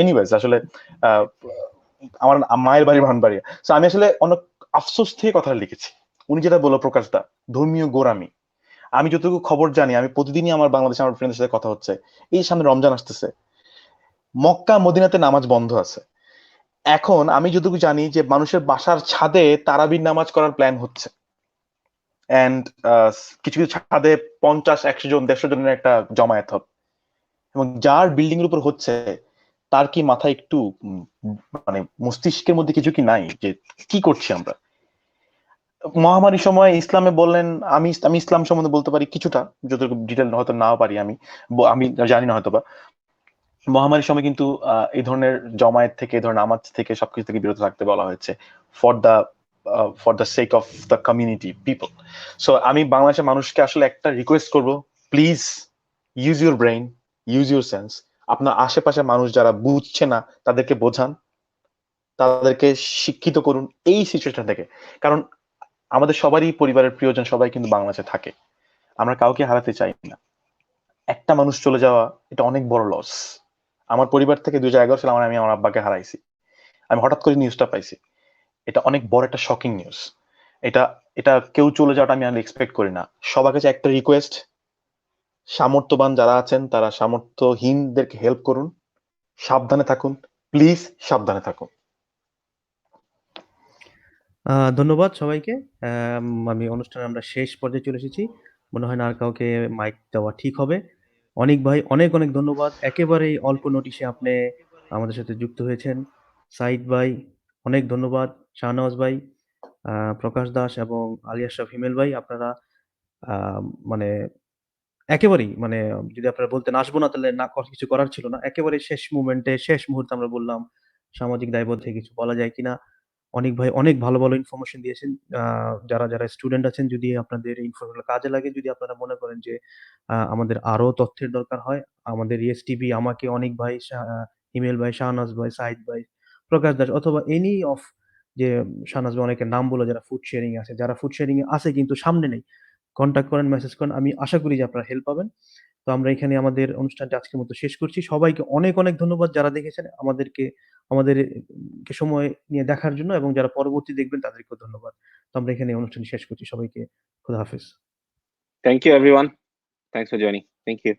এনিওয়েজ, আসলে আমার মায়ের বাড়ি ব্রাউনবাড়িয়া। সো আমি আসলে অনেক আফসোস থেকে কথা লিখেছি, উনি যেটা বললো প্রকাশ দা, ধর্মীয় গোঁড়ামি, আমি যতটুকু খবর জানি, আমি প্রতিদিনই আমার বাংলাদেশে আমার ফ্রেন্ডের সাথে কথা হচ্ছে, এই সামনে রমজান আসতেছে, মক্কা মদিনাতে নামাজ বন্ধ আছে। এখন আমি যতটুকু জানি যে মানুষের বাসার ছাদে তারাবির নামাজ করার প্ল্যান হচ্ছে, এন্ড কিছু কিছু ছাদে 50-100 জন 150 জনের একটা জমায়েত হবে, এবং যার বিল্ডিং এর উপর হচ্ছে তার কি মাথায় একটু মানে মস্তিষ্কের মধ্যে কিছু কি নাই যে কি করছি আমরা? মহামারীর সময় ইসলামে বললেন, আমি আমি ইসলাম সম্বন্ধে বলতে পারি কিছুটা, যতটুকু ডিটেল হয়তো নাও পারি, আমি জানি না হয়তো বা। মহামারীর সময় কিন্তু এই ধরনের জমায়েত থেকে, এই ধরনের নামাজ থেকে, সবকিছু থেকে বিরত থাকতে বলা হয়েছে, for the sake of the community people. So আমি বাংলাদেশের মানুষকে আসলে একটা রিকোয়েস্ট করব, please use your brain, use your sense. আপনার আশেপাশে মানুষ যারা বুঝছে না তাদেরকে বোঝান, তাদেরকে শিক্ষিত করুন এই সিচুয়েশন থেকে। কারণ আমাদের সবারই পরিবারের প্রিয়জন সবাই কিন্তু বাংলাদেশে থাকে, আমরা কাউকে হারাতে চাই না। একটা মানুষ চলে যাওয়া এটা অনেক বড় লস। আমার পরিবার থেকে 2011 সালে আমি আমার আব্বাকে হারাইছি, আমি হঠাৎ করে নিউজটা পাইছি, এটা অনেক বড় একটা শকিং নিউজ। এটা এটা কেউ চলে যাওয়াটা আমি আর এক্সপেক্ট করি না। সবার কাছে একটা রিকোয়েস্ট, সামর্থ্যবান যারা আছেন তারা সামর্থ্যহীনদেরকে হেল্প করুন, সাবধানে থাকুন, প্লিজ সাবধানে থাকুন। ধন্যবাদ সবাইকে। আমি অনুষ্ঠানে আমরা শেষ পর্যায়ে চলে এসেছি, মনে হয় না আর কাউকে মাইক দেওয়া ঠিক হবে। অনেক ভাই অনেক অনেক ধন্যবাদ, একেবারেই অল্প নোটিশে আপনি আমাদের সাথে যুক্ত হয়েছেন। সাইদ ভাই অনেক ধন্যবাদ, শাহনওয়াজ ভাই, প্রকাশ দাস এবং আলী আশরাফ হিমেল ভাই, আপনারা মানে একেবারেই মানে যদি আপনারা বলতেন আসবো না তাহলে না কিছু করার ছিল না। একেবারে শেষ মোমেন্টে শেষ মুহূর্তে আমরা বললাম সামাজিক দায়বদ্ধ কিছু বলা যায় কিনা। অনেক ভাই অনেক ভালো ভালো ইনফরমেশন দিয়েছেন। যারা যারা স্টুডেন্ট আছেন, যদি আপনাদের ইনফরমেশন কাজে লাগে, যদি আপনারা মনে করেন যে আমাদের আরো তথ্যের দরকার হয়, আমাদের ইএস টিভি, আমাকে অনেক ভাই, হিমেল ভাই, শাহনাজ ভাই, সাইদ ভাই, প্রকাশ দাস, অথবা এনি অফ যে শাহনাজ ভাই অনেকের নাম বলে যারা ফুড শেয়ারিং আছে, যারা ফুড শেয়ারিং এ আছে কিন্তু সামনে নেই, কন্ট্যাক্ট করেন, মেসেজ করেন, আমি আশা করি যে আপনারা হেল্প পাবেন। তো আমরা এখানে আমাদের অনুষ্ঠানটা আজকের মতো শেষ করছি। সবাইকে অনেক অনেক ধন্যবাদ যারা দেখেছেন, আমাদেরকে সময় নিয়ে দেখার জন্য, এবং যারা পরবর্তী দেখবেন তাদেরকেও ধন্যবাদ। তো আমরা এখানে অনুষ্ঠান শেষ করছি। সবাইকে খোদা হাফেজ। Thank you everyone, thanks for joining, thank you.